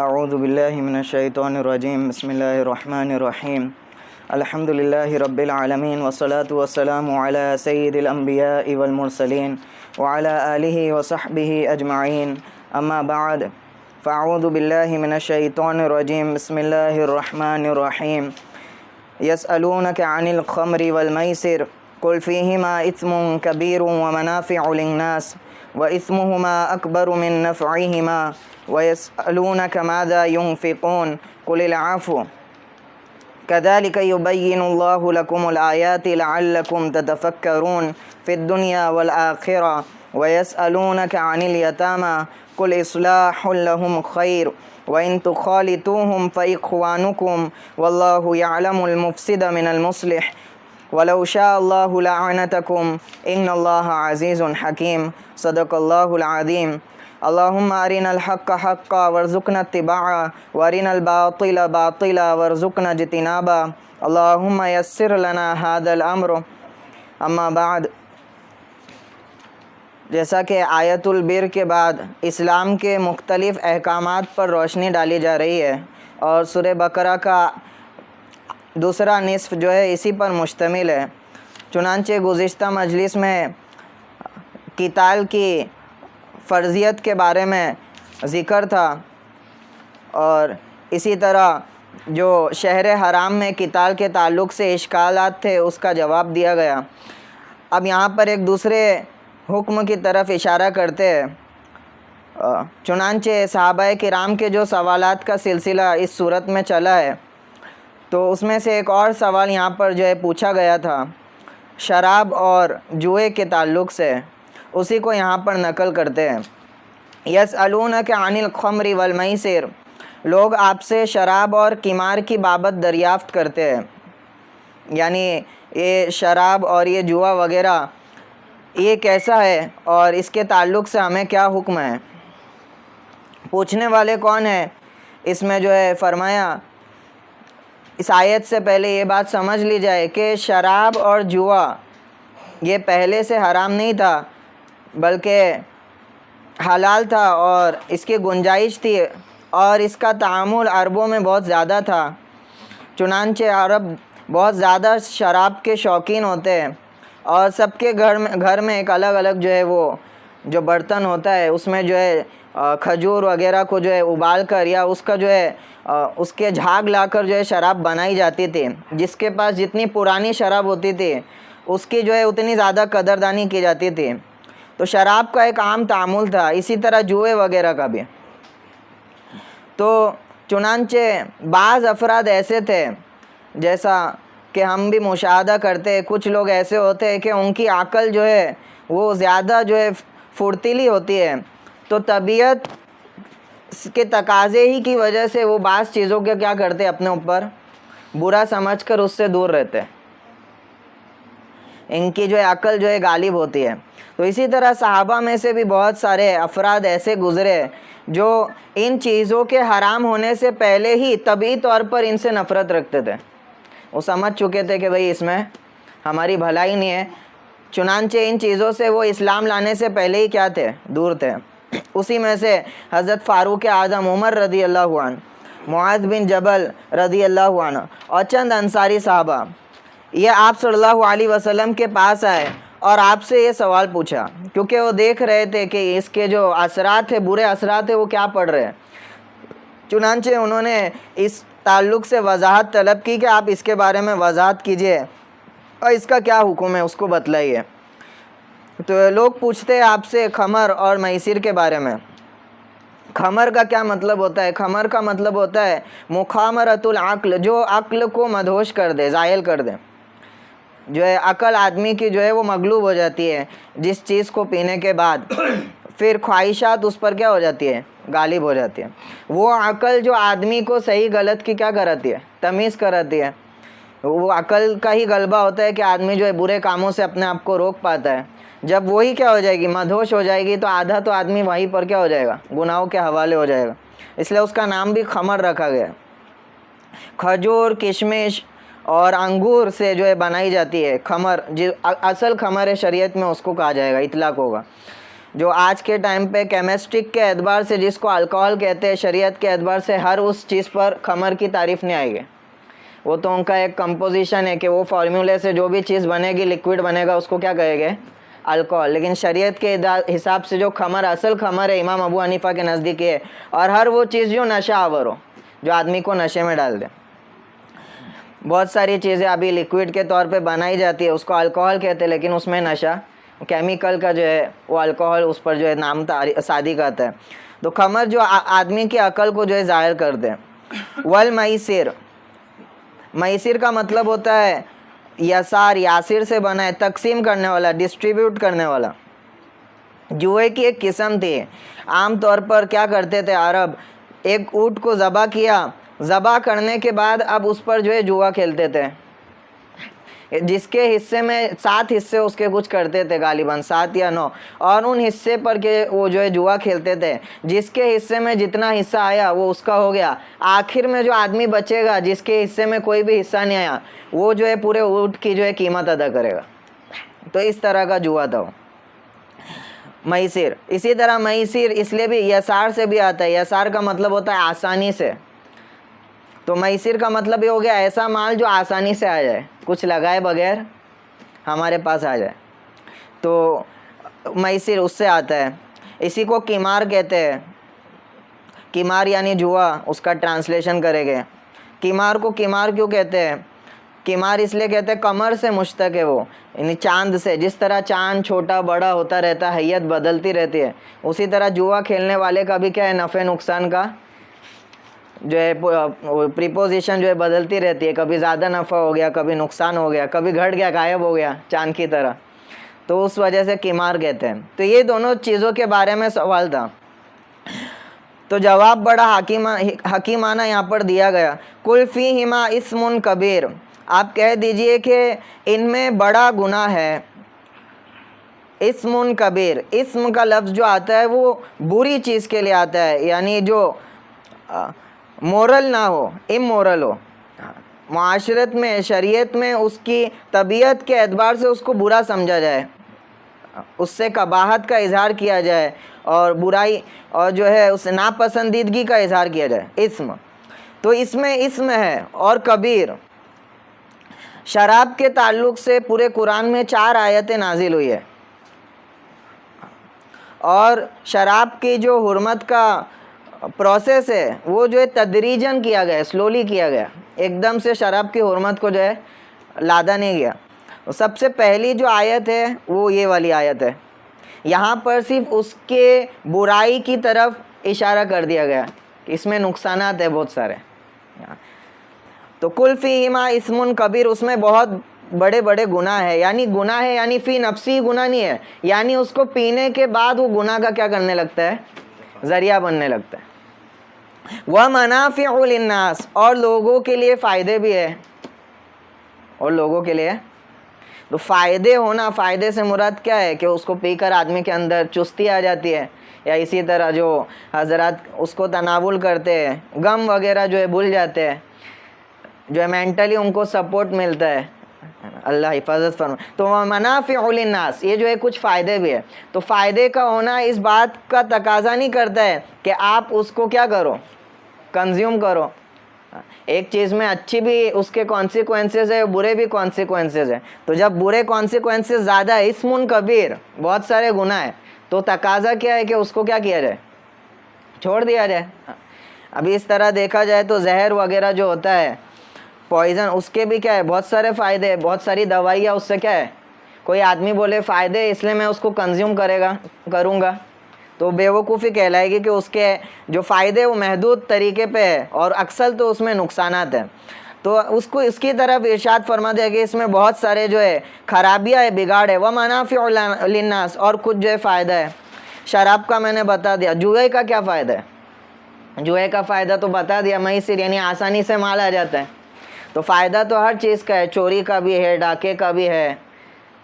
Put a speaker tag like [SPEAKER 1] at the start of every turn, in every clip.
[SPEAKER 1] اعوذ باللہ من الشیطان الرجیم بسم اللہ الرحمن الرحیم الحمد للہ رب العالمین والصلاة والسلام علی سید الانبیاء والمرسلین وعلی آلہ وصحبہ اجمعین اما بعد فاعوذ باللہ من الشیطان الرجیم بسم اللہ الرحمن الرحیم یسألونک عن الخمر والمیسر قل فیہما اثم کبیر ومنافع للناس وإثمهما أكبر من نفعهما ويسألونك ماذا ينفقون قل العفو كذلك يبين الله لكم الآيات لعلكم تتفكرون في الدنيا والآخرة ويسألونك عن اليتامى قل إصلاح لهم خير وإن تخالطوهم فإخوانكم والله يعلم المفسد من المصلح ولو شاء الله لعنتكم إن الله عزيز حكيم صدق الله العظيم اللهم أرنا الحق حقا وارزقنا اتباعه وأرنا الباطل باطلا وارزقنا اجتنابه اللهم يسر لنا هذا الأمر اما بعد. جیسا کہ آیت البر کے بعد اسلام کے مختلف احکامات پر روشنی ڈالی جا رہی ہے اور سورہ بقرہ کا دوسرا نصف جو ہے اسی پر مشتمل ہے. چنانچہ گزشتہ مجلس میں قتال کی فرضیت کے بارے میں ذکر تھا اور اسی طرح جو شہر حرام میں قتال کے تعلق سے اشکالات تھے اس کا جواب دیا گیا. اب یہاں پر ایک دوسرے حکم کی طرف اشارہ کرتے ہیں. چنانچہ صحابہ کرام کے جو سوالات کا سلسلہ اس صورت میں چلا ہے تو اس میں سے ایک اور سوال یہاں پر جو ہے پوچھا گیا تھا شراب اور جوئے کے تعلق سے. اسی کو یہاں پر نقل کرتے ہیں. یسألونک عن الخمر والمیسر، لوگ آپ سے شراب اور قمار کی بابت دریافت کرتے ہیں، یعنی یہ شراب اور یہ جوا وغیرہ یہ کیسا ہے اور اس کے تعلق سے ہمیں کیا حکم ہے. پوچھنے والے کون ہیں؟ اس میں جو ہے فرمایا اس آیت سے پہلے یہ بات سمجھ لی جائے کہ شراب اور جوا یہ پہلے سے حرام نہیں تھا بلکہ حلال تھا اور اس کی گنجائش تھی اور اس کا تعامل عربوں میں بہت زیادہ تھا. چنانچہ عرب بہت زیادہ شراب کے شوقین ہوتے ہیں اور سب کے گھر میں ایک الگ الگ جو ہے وہ جو برتن ہوتا ہے اس میں جو ہے کھجور وغیرہ کو جو ہے ابال کر یا اس کا جو ہے اس کے جھاگ لا کر جو ہے شراب بنائی جاتی تھی. جس کے پاس جتنی پرانی شراب ہوتی تھی اس کی جو ہے اتنی زیادہ قدردانی کی جاتی تھی. تو شراب کا ایک عام تعامل تھا، اسی طرح جوئے وغیرہ کا بھی. تو چنانچہ بعض افراد ایسے تھے جیسا کہ ہم بھی مشاہدہ کرتے ہیں، کچھ لوگ ایسے ہوتے ہیں کہ ان کی عقل جو ہے وہ زیادہ جو ہے پھرتیلی ہوتی ہے، تو طبیعت کے تقاضے ہی کی وجہ سے وہ بعض چیزوں کے کیا کرتے اپنے اوپر برا سمجھ کر اس سے دور رہتے. ان کی جو ہے عقل جو ہے غالب ہوتی ہے. تو اسی طرح صحابہ میں سے بھی بہت سارے افراد ایسے گزرے جو ان چیزوں کے حرام ہونے سے پہلے ہی طبعی طور پر ان سے نفرت رکھتے تھے. وہ سمجھ چکے تھے کہ بھئی اس میں ہماری بھلائی نہیں ہے. چنانچہ ان چیزوں سے وہ اسلام لانے سے پہلے ہی کیا تھے؟ دور تھے. اسی میں سے حضرت فاروق اعظم عمر رضی اللہ عنہ، معاذ بن جبل رضی اللہ عنہ اور چند انصاری صحابہ یہ آپ صلی اللہ علیہ وسلم کے پاس آئے اور آپ سے یہ سوال پوچھا کیونکہ وہ دیکھ رہے تھے کہ اس کے جو اثرات ہیں، برے اثرات ہیں، وہ کیا پڑ رہے ہیں. چنانچہ انہوں نے اس تعلق سے وضاحت طلب کی کہ آپ اس کے بارے میں وضاحت کیجئے اور اس کا کیا حکم ہے اس کو بتلائیے. تو لوگ پوچھتے ہیں آپ سے خمر اور میسر کے بارے میں. خمر کا کیا مطلب ہوتا ہے؟ خمر کا مطلب ہوتا ہے مخامرۃ العقل، جو عقل کو مدہوش کر دے، زائل کر دے. جو ہے عقل آدمی کی جو ہے وہ مغلوب ہو جاتی ہے جس چیز کو پینے کے بعد، پھر خواہشات اس پر کیا ہو جاتی ہے؟ غالب ہو جاتی ہے. وہ عقل جو آدمی کو صحیح غلط کی کیا کراتی ہے؟ تمیز کراتی ہے. وہ عقل کا ہی غلبہ ہوتا ہے کہ آدمی جو ہے برے کاموں سے اپنے آپ کو روک پاتا ہے. جب وہی کیا ہو جائے گی؟ مدہوش ہو جائے گی، تو آدھا تو آدمی وہیں پر کیا ہو جائے گا؟ گناہوں کے حوالے ہو جائے گا. اس لیے اس کا نام بھی خمر رکھا گیا. کھجور، کشمش اور انگور سے جو ہے بنائی جاتی ہے خمر، اصل خمر شریعت میں اس کو کہا جائے گا، اطلاق ہوگا. جو آج کے ٹائم پہ کیمسٹرک کے اعتبار سے جس کو الکوہل کہتے ہیں، شریعت کے اعتبار سے ہر اس چیز پر خمر کی تعریف نہیں آئے گی. وہ تو ان کا ایک کمپوزیشن ہے کہ وہ فارمولے سے جو بھی چیز بنے گی، لکوڈ بنے گا، اس کو کیا کہے گے؟ الکوہل. لیکن شریعت کے حساب سے جو خمر، اصل خمر ہے، امام ابو حنیفہ کے نزدیک ہے، اور ہر وہ چیز جو نشہ آور ہو، جو آدمی کو نشے میں ڈال دے. بہت ساری چیزیں ابھی لکوڈ کے طور پہ بنائی جاتی ہے، اس کو الکوہل کہتے ہیں، لیکن اس میں نشہ کیمیکل کا جو ہے وہ الکوہل اس پر جو ہے نام صادق آتا ہے. تو خمر جو آدمی کی عقل کو جو ہے ظاہر کر دے. والمیسر، میسر کا مطلب ہوتا ہے یسار، یاسر سے بنا ہے، تقسیم کرنے والا، ڈسٹریبیوٹ کرنے والا. جوئے کی ایک قسم تھی. عام طور پر کیا کرتے تھے عرب، ایک اونٹ کو ذبح کیا، ذبح کرنے کے بعد اب اس پر جو ہے جوا کھیلتے تھے، جس کے حصے میں 7 حصے اس کے کچھ کرتے تھے، غالباً 7 یا 9، اور ان حصے پر کے وہ جو ہے جوا کھیلتے تھے. جس کے حصے میں جتنا حصہ آیا وہ اس کا ہو گیا. آخر میں جو آدمی بچے گا جس کے حصے میں کوئی بھی حصہ نہیں آیا، وہ جو ہے پورے اونٹ کی جو ہے قیمت ادا کرے گا. تو اس طرح کا جوا تھا وہ میسر. اسی طرح میسر اس لیے بھی یسار سے بھی آتا ہے. یسار کا مطلب ہوتا ہے آسانی سے. تو میسر کا مطلب یہ ہو گیا ایسا مال جو آسانی سے آ جائے، کچھ لگائے بغیر ہمارے پاس آ جائے. تو میسر اس سے آتا ہے. اسی کو قمار کہتے ہیں. قمار یعنی جوا، اس کا ٹرانسلیشن کرے گے. قمار کو قمار کیوں کہتے ہیں؟ قمار اس لیے کہتے ہیں قمر سے مشتق ہے وہ، یعنی چاند سے. جس طرح چاند چھوٹا بڑا ہوتا رہتا ہے، حیت بدلتی رہتی ہے، اسی طرح جوا کھیلنے والے کا بھی کیا ہے، نفع نقصان کا جو ہے پریپوزیشن جو ہے بدلتی رہتی ہے. کبھی زیادہ نفع ہو گیا، کبھی نقصان ہو گیا، کبھی گھٹ گیا، غائب ہو گیا، چاند کی طرح. تو اس وجہ سے قمار کہتے ہیں. تو یہ دونوں چیزوں کے بارے میں سوال تھا. تو جواب بڑا حکیمانہ یہاں پر دیا گیا. کل فیہما اسم کبیر، آپ کہہ دیجئے کہ ان میں بڑا گناہ ہے. اسم کبیر، اسم کا لفظ جو آتا ہے وہ بری چیز کے لیے آتا ہے، یعنی جو مورل نہ ہو، امورل ہو. معاشرت میں، شریعت میں اس کی طبیعت کے اعتبار سے اس کو برا سمجھا جائے، اس سے قباحت کا اظہار کیا جائے، اور برائی اور جو ہے اس ناپسندیدگی کا اظہار کیا جائے. اسم تو اس میں اسم ہے. اور کبیر، شراب کے تعلق سے پورے قرآن میں 4 آیتیں نازل ہوئی ہے، اور شراب کی جو حرمت کا پروسیس ہے وہ جو ہے تدریجاً کیا گیا، سلولی کیا گیا. ایک دم سے شراب کی حرمت کو جو ہے لادا نہیں گیا. سب سے پہلی جو آیت ہے وہ یہ والی آیت ہے. یہاں پر صرف اس کے برائی کی طرف اشارہ کر دیا گیا کہ اس میں نقصانات ہیں بہت سارے. تو کل فیہما اسم کبیر، اس میں بہت بڑے بڑے گناہ ہے. یعنی گناہ ہے یعنی فی نفسی گناہ نہیں ہے، یعنی اس کو پینے کے بعد وہ گناہ کا کیا کرنے لگتا ہے، ذریعہ بننے لگتا ہے. وَمَنَافِعُ لِلنَّاسِ، اور لوگوں کے لیے فائدے بھی ہے. اور لوگوں کے لیے تو فائدے ہونا، فائدے سے مراد کیا ہے کہ اس کو پی کر آدمی کے اندر چستی آ جاتی ہے، یا اسی طرح جو حضرات اس کو تناول کرتے ہیں، غم وغیرہ جو ہے بھول جاتے ہیں، جو ہے مینٹلی ان کو سپورٹ ملتا ہے. اللہ حفاظت فرمائے. تو منافع للناس، یہ جو ہے کچھ فائدے بھی ہے. تو فائدے کا ہونا اس بات کا تقاضا نہیں کرتا ہے کہ آپ اس کو کیا کرو، کنزیوم کرو. ایک چیز میں اچھی بھی اس کے کانسیکوینسز ہے، برے بھی کانسیکوینسز ہے. تو جب برے کانسیکوینسز زیادہ ہے، اسم کبیر، بہت سارے گناہ ہیں، تو تقاضا کیا ہے کہ اس کو کیا کیا جائے، چھوڑ دیا جائے. ابھی اس طرح دیکھا جائے تو زہر وغیرہ جو ہوتا ہے، پوائزن، اس کے بھی کیا ہے، بہت سارے فائدے ہیں، بہت ساری دوائیاں. اس سے کیا ہے، کوئی آدمی بولے فائدے اس لیے میں اس کو کنزیوم کروں گا، تو بیوقوفی کہلائے گی کہ اس کے جو فائدے وہ محدود طریقے پہ ہے، اور اکثر تو اس میں نقصانات ہیں. تو اس کو اس کی طرف ارشاد فرما دیا کہ اس میں بہت سارے جو ہے خرابیاں ہے، بگاڑ ہے. وَمَنَافِعُ لِلنَّاسِ، اور کچھ جو ہے فائدہ ہے. شراب کا میں نے بتا دیا. جوئے کا کیا فائدہ ہے؟ جوئے کا فائدہ تو بتا دیا، میسر یعنی آسانی سے مال آ جاتا ہے. تو فائدہ تو ہر چیز کا ہے، چوری کا بھی ہے، ڈاکے کا بھی ہے.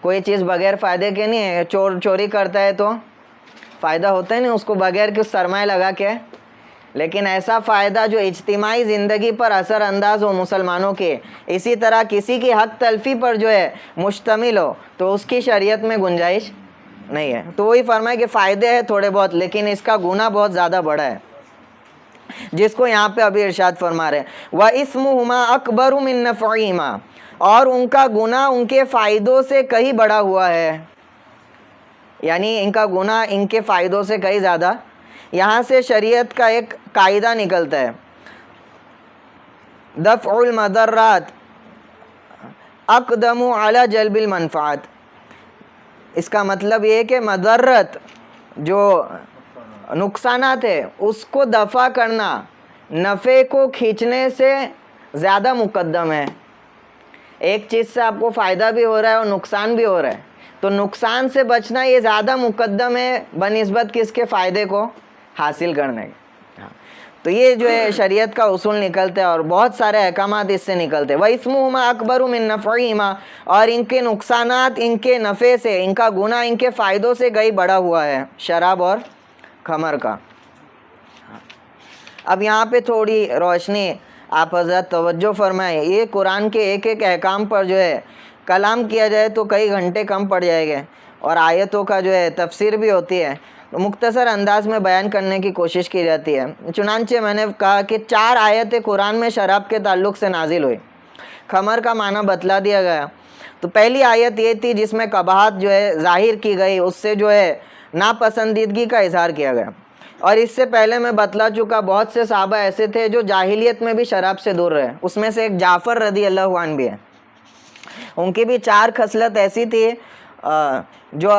[SPEAKER 1] کوئی چیز بغیر فائدے کے نہیں ہے. چوری کرتا ہے تو فائدہ ہوتا ہے نہیں اس کو، بغیر کچھ سرمایہ لگا کے. لیکن ایسا فائدہ جو اجتماعی زندگی پر اثر انداز ہو مسلمانوں کے، اسی طرح کسی کی حق تلفی پر جو ہے مشتمل ہو، تو اس کی شریعت میں گنجائش نہیں ہے. تو وہی فرمائے کہ فائدے ہیں تھوڑے بہت لیکن اس کا گناہ بہت زیادہ بڑا ہے، جس کو یہاں پہ ابھی ارشاد فرما رہے ہیں وَإِثْمُهُمَا أَكْبَرُ مِن نَفْعِهِمَا، اور ان کا گناہ ان کے فائدوں سے کہیں بڑا ہوا ہے، یعنی ان کا گناہ ان کے فائدوں سے کہیں زیادہ. یہاں سے شریعت کا ایک قاعدہ نکلتا ہے، دفع المضرات اقدم علی جلب المنفعات. اس کا مطلب یہ ہے کہ مضرت جو نقصانات ہے اس کو دفع کرنا نفع کو کھینچنے سے زیادہ مقدم ہے. ایک چیز سے آپ کو فائدہ بھی ہو رہا ہے اور نقصان بھی ہو رہا ہے، تو نقصان سے بچنا یہ زیادہ مقدم ہے بنسبت کس کے فائدے کو حاصل کرنے کے. تو یہ جو ہے شریعت کا اصول نکلتے ہیں اور بہت سارے احکامات اس سے نکلتے ہیں. وَإِثْمُهُمَا أَكْبَرُ مِن نَفْعِهِمَا، اور ان کے نقصانات ان کے نفع سے، ان کا گناہ ان کے فائدوں سے کہیں بڑا ہوا ہے، شراب اور خمر کا. اب یہاں پہ تھوڑی روشنی آپ حضرات توجہ فرمائیں. یہ قرآن کے ایک ایک احکام پر جو ہے کلام کیا جائے تو کئی گھنٹے کم پڑ جائے گے، اور آیتوں کا جو ہے تفسیر بھی ہوتی ہے، مختصر انداز میں بیان کرنے کی کوشش کی جاتی ہے. چنانچہ میں نے کہا کہ 4 آیتیں قرآن میں شراب کے تعلق سے نازل ہوئی. خمر کا معنی بتلا دیا گیا. تو پہلی آیت یہ تھی جس میں قباحت جو ہے ظاہر کی گئی، اس سے جو ہے ناپسندیدگی کا اظہار کیا گیا. اور اس سے پہلے میں بتلا چکا بہت سے صحابہ ایسے تھے جو جاہلیت میں بھی شراب سے دور رہے. اس میں سے ایک جعفر رضی اللہ عنہ بھی ہے. ان کی بھی 4 خصلت ایسی تھی جو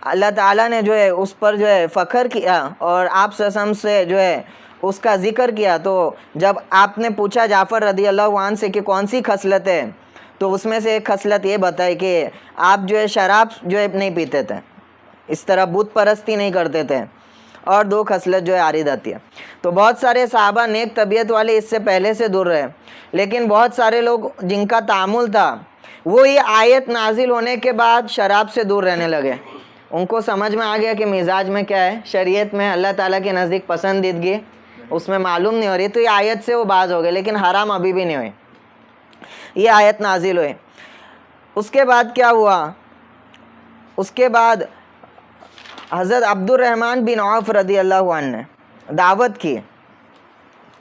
[SPEAKER 1] اللہ تعالیٰ نے جو ہے اس پر جو ہے فخر کیا اور آپ سسم سے جو ہے اس کا ذکر کیا. تو جب آپ نے پوچھا جعفر رضی اللہ عنہ سے کہ کون سی خصلت ہے، تو اس میں سے ایک خصلت یہ بتائی کہ آپ جو ہے شراب جو ہے نہیں پیتے تھے، اس طرح بت پرستی نہیں کرتے تھے، اور 2 خصلت جو ہے عارض آتی ہے. تو بہت سارے صحابہ نیک طبیعت والے اس سے پہلے سے دور رہے، لیکن بہت سارے لوگ جن کا تعامل تھا وہ یہ آیت نازل ہونے کے بعد شراب سے دور رہنے لگے. ان کو سمجھ میں آ گیا کہ مزاج میں کیا ہے، شریعت میں اللہ تعالیٰ کے نزدیک پسندیدگی اس میں معلوم نہیں ہو رہی، تو یہ آیت سے وہ باز ہو گئے، لیکن حرام ابھی بھی نہیں ہوئی. یہ آیت نازل ہوئی. اس کے بعد کیا ہوا؟ اس کے بعد حضرت عبد الرحمن بن عوف رضی اللہ عنہ نے دعوت کی.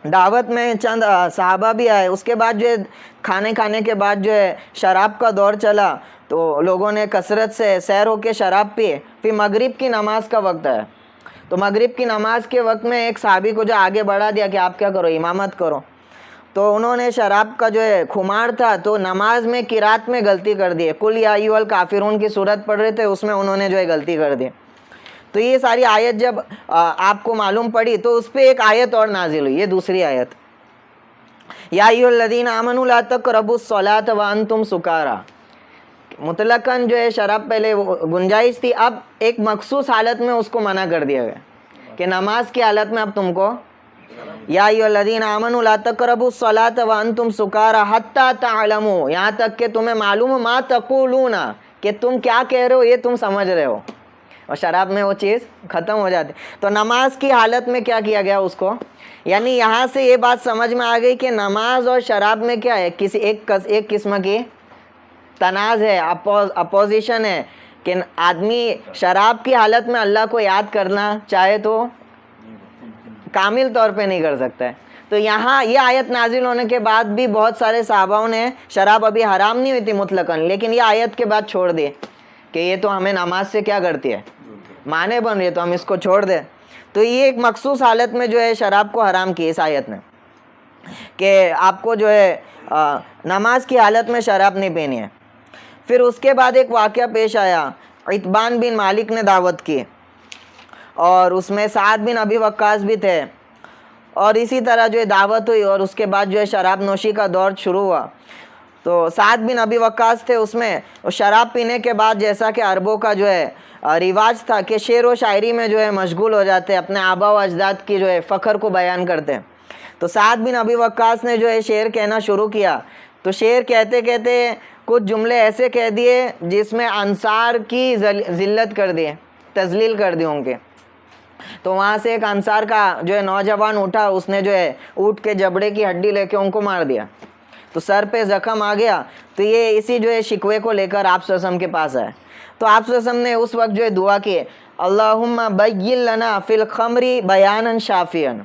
[SPEAKER 1] دعوت میں چند صحابہ بھی آئے. اس کے بعد جو ہے کھانے کے بعد جو ہے شراب کا دور چلا، تو لوگوں نے کثرت سے سیر ہو کے شراب پی. پھر مغرب کی نماز کا وقت ہے، تو مغرب کی نماز کے وقت میں ایک صحابی کو جو آگے بڑھا دیا کہ آپ کیا کرو، امامت کرو. تو انہوں نے شراب کا جو ہے خمار تھا تو نماز میں قرات میں غلطی کر دی. قل یا ایھا الکافرون کی صورت پڑھ رہے تھے، اس میں انہوں نے جو ہے غلطی کر دی. تو یہ ساری آیت جب آپ کو معلوم پڑی تو اس پہ ایک آیت اور نازل ہوئی. یہ دوسری آیت، یا ایھا الذین آمنوا لا تقربوا الصلاۃ وانتم سکارا. مطلقاً جو ہے شراب پہلے گنجائش تھی، اب ایک مخصوص حالت میں اس کو منع کر دیا گیا کہ نماز کی حالت میں اب تم کو یا ایھا الذین آمنوا لا تقربوا الصلاۃ وانتم سکارا حتی تعلموا، یہاں تک کہ تمہیں معلوم ہو، ما تقولون، کہ تم کیا کہہ رہے ہو یہ تم سمجھ رہے ہو. اور شراب میں وہ چیز ختم ہو جاتی. تو نماز کی حالت میں کیا کیا گیا اس کو، یعنی یہاں سے یہ بات سمجھ میں آ گئی کہ نماز اور شراب میں کیا ہے، کسی ایک قسم کی تناز ہے، اپوزیشن ہے، کہ آدمی شراب کی حالت میں اللہ کو یاد کرنا چاہے تو کامل طور پہ نہیں کر سکتا ہے. تو یہاں یہ آیت نازل ہونے کے بعد بھی بہت سارے صحاباؤں نے، شراب ابھی حرام نہیں ہوئی تھی مطلقاً، لیکن یہ آیت کے بعد چھوڑ دی کہ یہ تو ہمیں نماز سے کیا کرتی ہے، معنی بن رہی ہے، تو ہم اس کو چھوڑ دیں. تو یہ ایک مخصوص حالت میں جو ہے شراب کو حرام کی اس آیت نے، کہ آپ کو جو ہے نماز کی حالت میں شراب نہیں پینی ہے. پھر اس کے بعد ایک واقعہ پیش آیا، عتبان بن مالک نے دعوت کی، اور اس میں سعد بن ابی وقاص بھی تھے، اور اسی طرح جو ہے دعوت ہوئی، اور اس کے بعد جو ہے شراب نوشی کا دور شروع ہوا. تو سعد بن ابی وقاص تھے، اس میں شراب پینے کے بعد جیسا کہ عربوں کا جو ہے رواج تھا کہ شعر و شاعری میں جو ہے مشغول ہو جاتے، اپنے آبا و اجداد کی جو ہے فخر کو بیان کرتے. تو سعد بن ابی وقاص نے جو ہے شعر کہنا شروع کیا. تو شعر کہتے کہتے کچھ جملے ایسے کہہ دیے جس میں انصار کی ذلت کر دیے، تذلیل کر دی ان کے. تو وہاں سے ایک انصار کا جو ہے نوجوان اٹھا، اس نے جو ہے اونٹ کے جبڑے کی ہڈی لے کے ان کو مار دیا، تو سر پہ زخم آ گیا. تو یہ اسی جو ہے شکوے کو لے کر آپ صلی اللہ علیہ وسلم کے پاس آئے. تو آپ صلی اللہ علیہ وسلم نے اس وقت جو ہے دعا کی اللہم بین لنا فی الخمری بیانا شافیاً،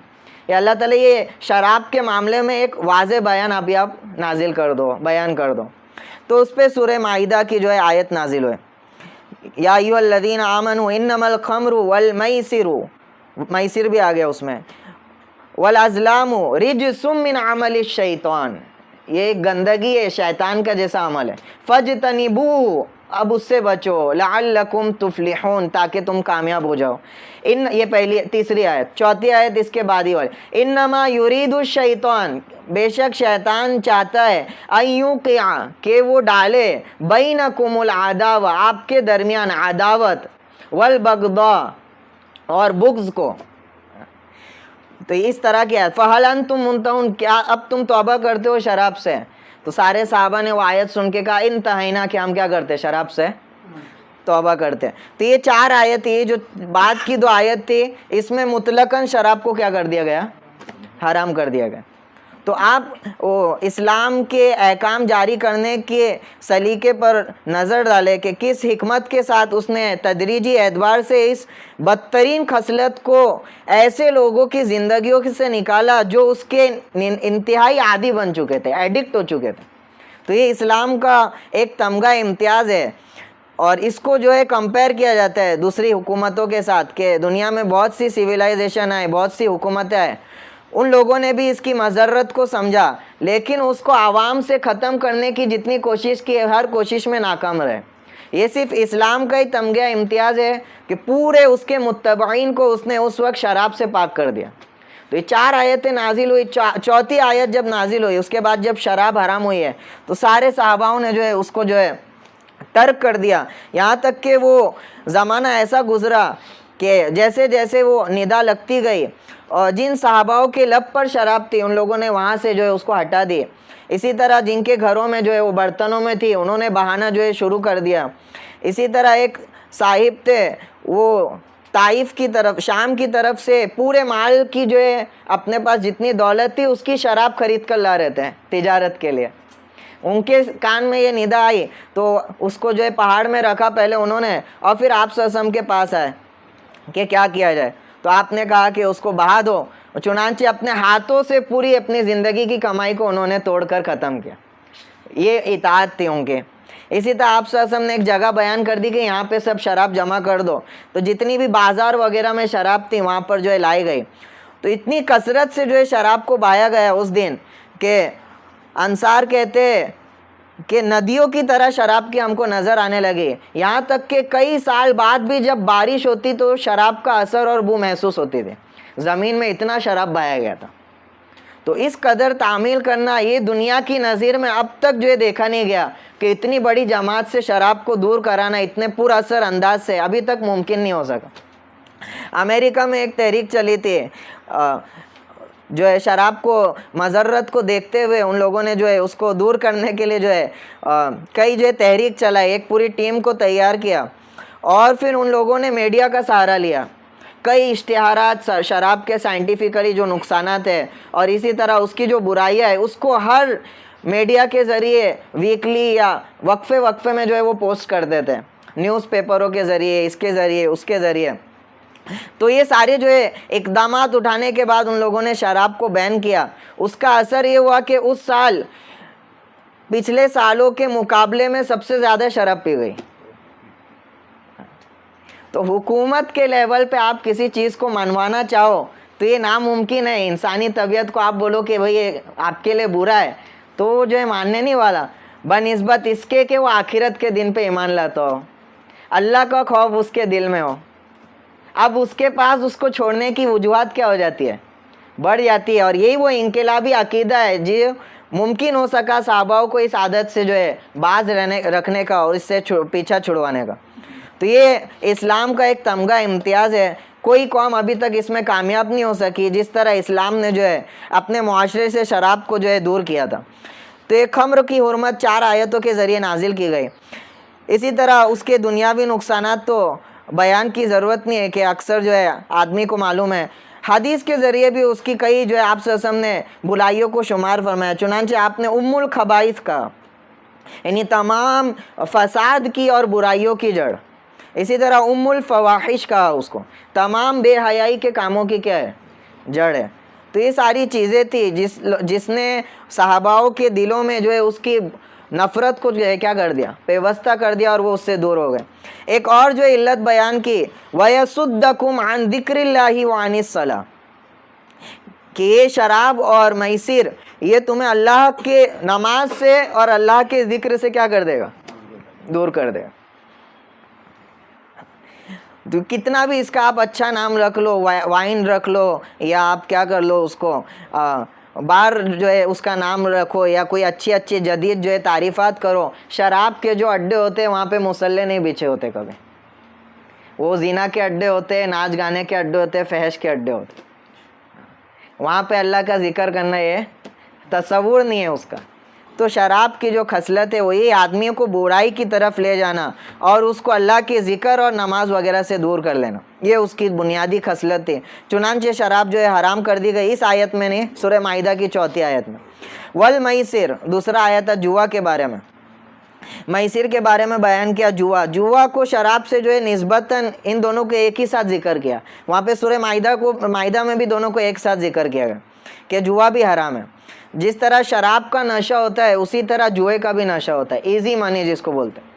[SPEAKER 1] یا اللہ تعالیٰ یہ شراب کے معاملے میں ایک واضح بیان آپ نازل کر دو، بیان کر دو۔ تو اس پہ سورہ مائدہ کی جو ہے آیت نازل ہوئے، یا ایھا الذین آمنوا انما الخمر والمیسر، میسر بھی آ گیا اس میں، والازلام رجس من عمل الشیطان، یہ ایک گندگی ہے، شیطان کا جیسا عمل ہے، فاجتنبوہ، اب اس سے بچو، لعلکم تفلحون، تاکہ تم کامیاب ہو جاؤ۔ یہ تیسری آیت۔ چوتھی آیت اس کے بعد ہی والی، انما یرید الشیطان، بے شک شیطان چاہتا ہے، ان یوقع، کہ وہ ڈالے، بینکم العداوہ، آپ کے درمیان عداوت، والبغضاء، اور بغض کو۔ تو اس طرح کی آیت، فہل انتم منتہون، کیا اب تم توبہ کرتے ہو شراب سے؟ تو سارے صحابہ نے وہ آیت سن کے کہا انتہینا، کہ ہم کیا کرتے، شراب سے توبہ کرتے۔ تو یہ 4 آیت تھی، جو بعد کی 2 آیت تھی، اس میں مطلقاً شراب کو کیا کر دیا گیا، حرام کر دیا گیا۔ تو آپ اسلام کے احکام جاری کرنے کے سلیقے پر نظر ڈالے کہ کس حکمت کے ساتھ اس نے تدریجی اعتبار سے اس بدترین خصلت کو ایسے لوگوں کی زندگیوں سے نکالا جو اس کے انتہائی عادی بن چکے تھے، ایڈکٹ ہو چکے تھے۔ تو یہ اسلام کا ایک تمغہ امتیاز ہے، اور اس کو جو ہے کمپیئر کیا جاتا ہے دوسری حکومتوں کے ساتھ، کہ دنیا میں بہت سی سویلائزیشن ہے، بہت سی حکومتیں ہیں، ان لوگوں نے بھی اس کی مضرت کو سمجھا، لیکن اس کو عوام سے ختم کرنے کی جتنی کوشش کی، ہر کوشش میں ناکام رہے۔ یہ صرف اسلام کا ہی تمغہ امتیاز ہے کہ پورے اس کے متبعین کو اس نے اس وقت شراب سے پاک کر دیا۔ تو یہ 4 آیتیں نازل ہوئی، چوتھی آیت جب نازل ہوئی، اس کے بعد جب شراب حرام ہوئی ہے، تو سارے صحاباؤں نے جو ہے اس کو جو ہے ترک کر دیا، یہاں تک کہ وہ زمانہ ایسا گزرا کہ جیسے جیسے وہ ندا لگتی گئی، اور جن صحاباؤں کے لب پر شراب تھی ان لوگوں نے وہاں سے جو ہے اس کو ہٹا دی۔ اسی طرح جن کے گھروں میں جو ہے وہ برتنوں میں تھی، انہوں نے بہانہ جو ہے شروع کر دیا۔ اسی طرح ایک صاحب تھے، وہ طائف کی طرف، شام کی طرف سے پورے مال کی جو ہے اپنے پاس جتنی دولت تھی اس کی شراب خرید کر لا رہے تھے تجارت کے لیے۔ ان کے کان میں یہ ندا آئی تو اس کو جو ہے پہاڑ میں رکھا پہلے انہوں نے، اور پھر آپ صلی اللہ علیہ وسلم کے پاس آئے کہ کیا کیا جائے، تو آپ نے کہا کہ اس کو بہا دو۔ چنانچہ اپنے ہاتھوں سے پوری اپنی زندگی کی کمائی کو انہوں نے توڑ کر ختم کیا۔ یہ اطاعت تھی ان کے۔ اسی طرح آپ صلی اللہ علیہ وسلم نے ایک جگہ بیان کر دی کہ یہاں پہ سب شراب جمع کر دو، تو جتنی بھی بازار وغیرہ میں شراب تھی وہاں پر جو ہے لائی گئی۔ تو اتنی کثرت سے جو ہے شراب کو بہایا گیا اس دن کہ انصار کہتے کہ ندیوں کی طرح شراب کی ہم کو نظر آنے لگی، یہاں تک کہ کئی سال بعد بھی جب بارش ہوتی تو شراب کا اثر اور بو محسوس ہوتی تھی، زمین میں اتنا شراب بہایا گیا تھا۔ تو اس قدر تعمیل کرنا یہ دنیا کی نظیر میں اب تک جو ہے دیکھا نہیں گیا کہ اتنی بڑی جماعت سے شراب کو دور کرانا اتنے پر اثر انداز سے ابھی تک ممکن نہیں ہو سکا۔ امریکہ میں ایک تحریک چلی تھی، جو ہے شراب کو مضرت کو دیکھتے ہوئے ان لوگوں نے جو ہے اس کو دور کرنے کے لیے جو ہے کئی جو ہے تحریک چلائی، ایک پوری ٹیم کو تیار کیا، اور پھر ان لوگوں نے میڈیا کا سہارا لیا، کئی اشتہارات شراب کے سائنٹیفکلی جو نقصانات ہیں اور اسی طرح اس کی جو برائیاں ہیں اس کو ہر میڈیا کے ذریعے ویکلی یا وقفے وقفے میں جو ہے وہ پوسٹ کر دیتے ہیں، نیوز پیپروں کے ذریعے، اس کے ذریعے، اس کے ذریعے۔ تو یہ سارے جو ہے اقدامات اٹھانے کے بعد ان لوگوں نے شراب کو بین کیا۔ اس کا اثر یہ ہوا کہ اس سال پچھلے سالوں کے مقابلے میں سب سے زیادہ شراب پی گئی۔ تو حکومت کے لیول پہ آپ کسی چیز کو منوانا چاہو تو یہ ناممکن ہے۔ انسانی طبیعت کو آپ بولو کہ بھئی یہ آپ کے لیے برا ہے تو وہ جو ہے ماننے نہیں والا، بنسبت اس کے کہ وہ آخرت کے دن پہ ایمان لاتا ہو، اللہ کا خوف اس کے دل میں ہو۔ اب اس کے پاس اس کو چھوڑنے کی وجوہات کیا ہو جاتی ہے، بڑھ جاتی ہے۔ اور یہی وہ انقلابی عقیدہ ہے جو ممکن ہو سکا صحابہ کو اس عادت سے جو ہے باز رکھنے کا اور اس سے پیچھا چھڑوانے کا۔ تو یہ اسلام کا ایک تمغہ امتیاز ہے، کوئی قوم ابھی تک اس میں کامیاب نہیں ہو سکی جس طرح اسلام نے جو ہے اپنے معاشرے سے شراب کو جو ہے دور کیا تھا۔ تو یہ خمر کی حرمت 4 آیتوں کے ذریعے نازل کی گئی۔ اسی طرح اس کے دنیاوی نقصانات تو بیان کی ضرورت نہیں ہے کہ اکثر جو ہے آدمی کو معلوم ہے، حدیث کے ذریعے بھی اس کی کئی جو ہے آپ صلی اللہ علیہ وسلم نے بلائیوں کو شمار فرمایا۔ چنانچہ آپ نے ام الخبائث کا یعنی تمام فساد کی اور برائیوں کی جڑ. اسی طرح ام الفواحش کہا اس کو, تمام بے حیائی کے کاموں کی کیا ہے, جڑ ہے. تو یہ ساری چیزیں تھی جس نے صحاباؤں کے دلوں میں جو ہے اس کی نفرت کو جو ہے کیا کر دیا, پیوستہ کر دیا, اور وہ اس سے دور ہو گئے. ایک اور جو علت بیان کی, وَيَصُدَّكُمْ عَنْ ذِكْرِ اللَّهِ وَعَنِ الصَّلَاةِ, کہ یہ شراب اور میسر یہ تمہیں اللہ کے نماز سے اور اللہ کے ذکر سے کیا کر دے گا, دور کر دے گا. تو کتنا بھی اس کا آپ اچھا نام رکھ لو, وائن رکھ لو, یا آپ کیا کر لو اس کو بار جو ہے اس کا نام رکھو, یا کوئی اچھی جدید جو ہے تعریفات کرو, شراب کے جو اڈے ہوتے ہیں وہاں پہ مصلے نہیں بچھے ہوتے کبھی. وہ زنا کے اڈے ہوتے ہیں, ناچ گانے کے اڈے ہوتے ہیں, فحش کے اڈے ہوتے ہیں. وہاں پہ اللہ کا ذکر کرنا یہ تصور نہیں ہے اس کا. تو شراب کی جو خصلت ہے وہی آدمیوں کو برائی کی طرف لے جانا اور اس کو اللہ کے ذکر اور نماز وغیرہ سے دور کر لینا, یہ اس کی بنیادی خصلت تھی. چنانچہ شراب جو ہے حرام کر دی گئی اس آیت میں نہیں, سورہ مائدہ کی 4 آیت میں. والمیسر, دوسرا آیت ہے جوا کے بارے میں. میسر کے بارے میں بیان کیا جوا. جوا کو شراب سے جو ہے نسبتاً ان دونوں کو ایک ہی ساتھ ذکر کیا. وہاں پہ سورہ مائدہ میں بھی دونوں کو ایک ساتھ ذکر کیا گیا کہ جوا بھی حرام ہے. جس طرح شراب کا نشہ ہوتا ہے اسی طرح جوئے کا بھی نشہ ہوتا ہے, ایزی منی جس کو بولتے ہیں.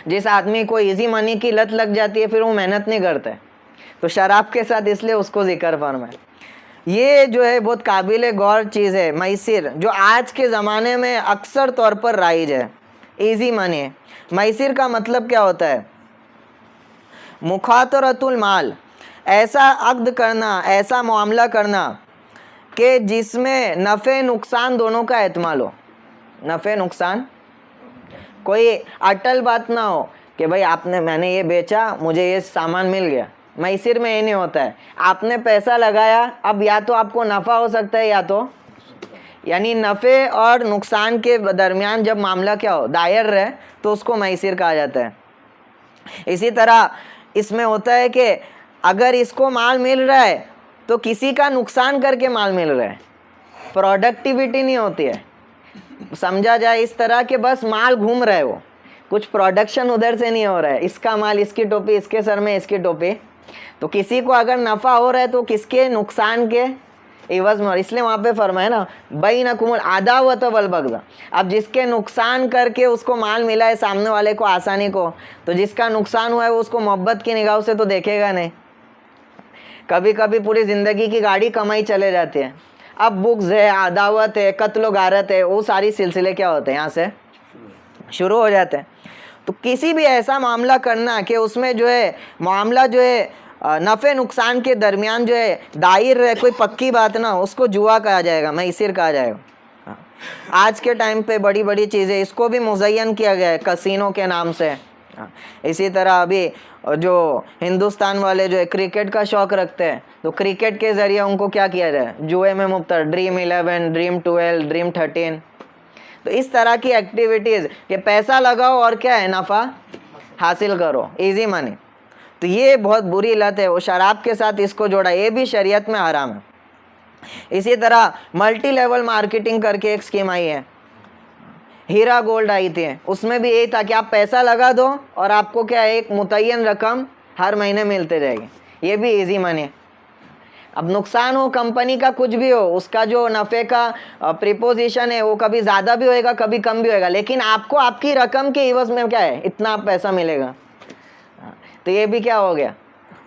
[SPEAKER 1] جس آدمی کو ایزی منی کی لت لگ جاتی ہے پھر وہ محنت نہیں کرتا ہے, تو شراب کے ساتھ اس لیے اس کو ذکر فرمائے. یہ جو ہے بہت قابل غور چیز ہے میسر, جو آج کے زمانے میں اکثر طور پر رائج ہے. Easy money. میسر کا مطلب کیا ہوتا ہے, مخاطرۃ المال, ایسا عقد کرنا, ایسا معاملہ کرنا کہ جس میں نفع نقصان دونوں کا احتمال ہو. نفع نقصان, کوئی اٹل بات نہ ہو کہ بھائی میں نے یہ بیچا مجھے یہ سامان مل گیا. میسر میں یہ نہیں ہوتا ہے, آپ نے پیسہ لگایا, اب یا تو آپ کو نفع ہو سکتا ہے یا تو, یعنی نفع اور نقصان کے درمیان جب معاملہ کیا ہو, دائر رہے, تو اس کو میسر کہا جاتا ہے. اسی طرح اس میں ہوتا ہے کہ اگر اس کو مال مل رہا ہے تو کسی کا نقصان کر کے مال مل رہا ہے, پروڈکٹیوٹی نہیں ہوتی ہے. سمجھا جائے اس طرح کہ بس مال گھوم رہا ہے, وہ کچھ پروڈکشن ادھر سے نہیں ہو رہا ہے, اس کا مال اس کی ٹوپی, اس کے سر میں اس کی ٹوپی. تو کسی کو اگر نفع ہو رہا ہے تو کس کے نقصان کے عوض میں, اس لیے وہاں پہ فرمایا نا بینکم العداوۃ والبغضاء. اب جس کے نقصان کر کے اس کو مال ملا ہے سامنے والے کو آسانی کو, تو جس کا نقصان ہوا ہے وہ اس کو محبت کی نگاہ سے تو دیکھے گا نہیں. کبھی کبھی پوری زندگی کی گاڑی کمائی چلے جاتی ہے, اب بغض ہے, عداوت ہے, قتل و غارت ہے, وہ ساری سلسلے کیا ہوتے ہیں یہاں سے شروع ہو جاتے ہیں. تو کسی بھی ایسا معاملہ کرنا کہ اس میں جو ہے معاملہ جو ہے نفع نقصان کے درمیان جو ہے دائر ہے, کوئی پکی بات نہ ہو, اس کو جوا کہا جائے گا, میسر کہا جائے گا. آج کے ٹائم پہ بڑی بڑی چیزیں اس کو بھی مزین کیا گیا ہے کسینوں کے نام سے. اسی طرح ابھی جو ہندوستان والے جو ہے کرکٹ کا شوق رکھتے ہیں, تو کرکٹ کے ذریعے ان کو کیا کیا جائے, جوئے میں مبتلا, ڈریم 11, ڈریم 12, ڈریم 13. تو اس طرح کی ایکٹیویٹیز کہ پیسہ لگاؤ اور کیا ہے نفع حاصل کرو, ایزی منی. تو یہ بہت بری لت ہے. وہ شراب کے ساتھ اس کو جوڑا, یہ بھی شریعت میں حرام ہے. اسی طرح ملٹی لیول مارکیٹنگ کر کے ایک اسکیم آئی ہے, ہیرا گولڈ آئی تھی, اس میں بھی یہی تھا کہ آپ پیسہ لگا دو اور آپ کو کیا ایک متعین رقم ہر مہینے ملتے جائے گی. یہ بھی ایزی منی. اب نقصان ہو کمپنی کا کچھ بھی ہو, اس کا جو نفع کا پریپوزیشن ہے وہ کبھی زیادہ بھی ہوئے گا کبھی کم بھی ہوئے گا, لیکن آپ کو آپ کی رقم کے عوض میں کیا ہے اتنا پیسہ ملے گا. تو یہ بھی کیا ہو گیا,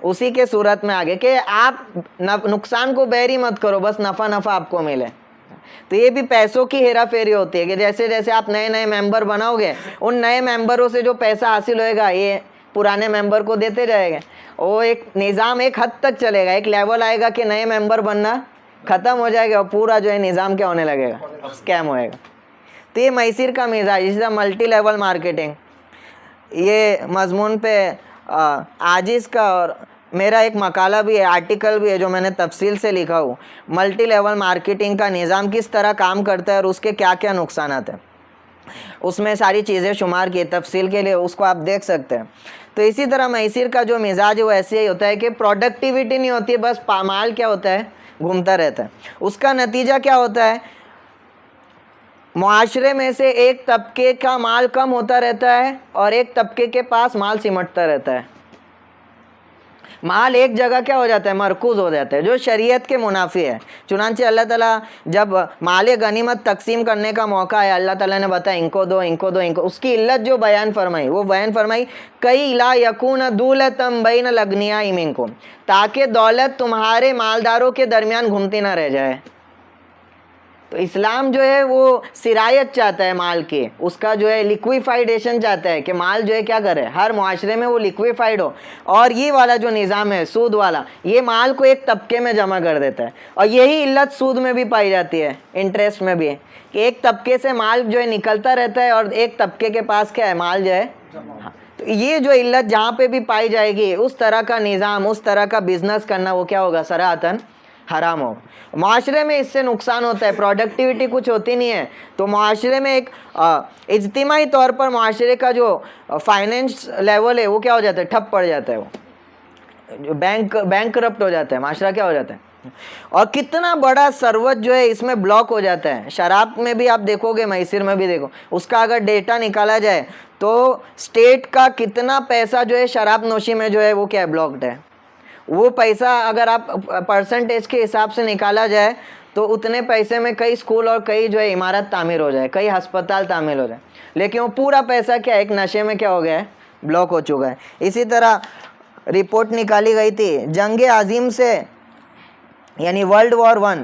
[SPEAKER 1] اسی کے صورت میں آگے کہ آپ نقصان کو بیری مت کرو, بس نفع آپ کو ملے. تو یہ بھی پیسوں کی ہیرا پھیری ہوتی ہے کہ جیسے جیسے آپ نئے نئے ممبر بناؤ گے, ان نئے ممبروں سے جو پیسہ حاصل ہوئے گا یہ پرانے ممبر کو دیتے جائے گا. وہ ایک نظام ایک حد تک چلے گا, ایک لیول آئے گا کہ نئے ممبر بننا ختم ہو جائے گا اور پورا جو ہے نظام کیا ہونے لگے گا, اسکیم ہوئے گا. تو یہ میسر کا مزاج. اسی طرح ملٹی لیول مارکیٹنگ, یہ مضمون پہ عاجز کا اور میرا ایک مقالہ بھی ہے, آرٹیکل بھی ہے جو میں نے تفصیل سے لکھا ہوں, ملٹی لیول مارکیٹنگ کا نظام کس طرح کام کرتا ہے اور اس کے کیا کیا نقصانات ہیں. اس میں ساری چیزیں شمار کی تفصیل کے لیے, اس کو آپ دیکھ سکتے ہیں. تو اسی طرح میسر کا جو مزاج ہے وہ ایسے ہی ہوتا ہے کہ پروڈکٹیوٹی نہیں ہوتی ہے, بس پامال کیا ہوتا ہے گھومتا رہتا ہے. اس کا نتیجہ کیا ہوتا ہے, معاشرے میں سے ایک طبقے کا مال کم ہوتا رہتا ہے اور ایک طبقے کے پاس مال سمٹتا رہتا ہے. مال ایک جگہ کیا ہو جاتا ہے؟ مرکوز ہو جاتا ہے، جو شریعت کے منافی ہے. چنانچہ اللہ تعالیٰ جب مال غنیمت تقسیم کرنے کا موقع ہے، اللہ تعالیٰ نے بتایا ان کو دو، ان کو دو، ان کو. اس کی علت جو بیان فرمائی وہ بیان فرمائی کئی لا یکون دولتم بین الاغنیاء منکم، تاکہ دولت تمہارے مالداروں کے درمیان گھومتی نہ رہ جائے. تو اسلام جو ہے وہ سرایت چاہتا ہے مال کی، اس کا جو ہے لیکویفائیڈیشن چاہتا ہے کہ مال جو ہے کیا کرے، ہر معاشرے میں وہ لیکویفائیڈ ہو. اور یہ والا جو نظام ہے سود والا، یہ مال کو ایک طبقے میں جمع کر دیتا ہے. اور یہی علت سود میں بھی پائی جاتی ہے، انٹرسٹ میں بھی، کہ ایک طبقے سے مال جو ہے نکلتا رہتا ہے اور ایک طبقے کے پاس کیا ہے، مال جو ہے. تو یہ جو علت جہاں پہ بھی پائی جائے گی، اس طرح کا نظام، اس طرح کا بزنس کرنا وہ کیا ہوگا، صراحتاً حرام ہو. معاشرے میں اس سے نقصان ہوتا ہے، پروڈکٹیوٹی کچھ ہوتی نہیں ہے. تو معاشرے میں ایک اجتماعی طور پر معاشرے کا جو فائنینس لیول ہے وہ کیا ہو جاتا ہے، ٹھپ پڑ جاتا ہے. وہ بینک کرپٹ ہو جاتا ہے، معاشرہ کیا ہو جاتا ہے. اور کتنا بڑا ثروت جو ہے اس میں بلاک ہو جاتا ہے. شراب میں بھی آپ دیکھو گے، میسر میں بھی دیکھو، اس کا اگر ڈیٹا نکالا جائے تو اسٹیٹ کا کتنا پیسہ جو ہے شراب نوشی میں جو ہے وہ کیا ہے، بلاکڈ ہے. وہ پیسہ اگر آپ پرسنٹیج کے حساب سے نکالا جائے تو اتنے پیسے میں کئی اسکول اور کئی جو ہے عمارت تعمیر ہو جائے، کئی ہسپتال تعمیر ہو جائے. لیکن وہ پورا پیسہ کیا ایک نشے میں کیا ہو گیا ہے، بلاک ہو چکا ہے. اسی طرح رپورٹ نکالی گئی تھی جنگ عظیم سے، یعنی ورلڈ وار 1،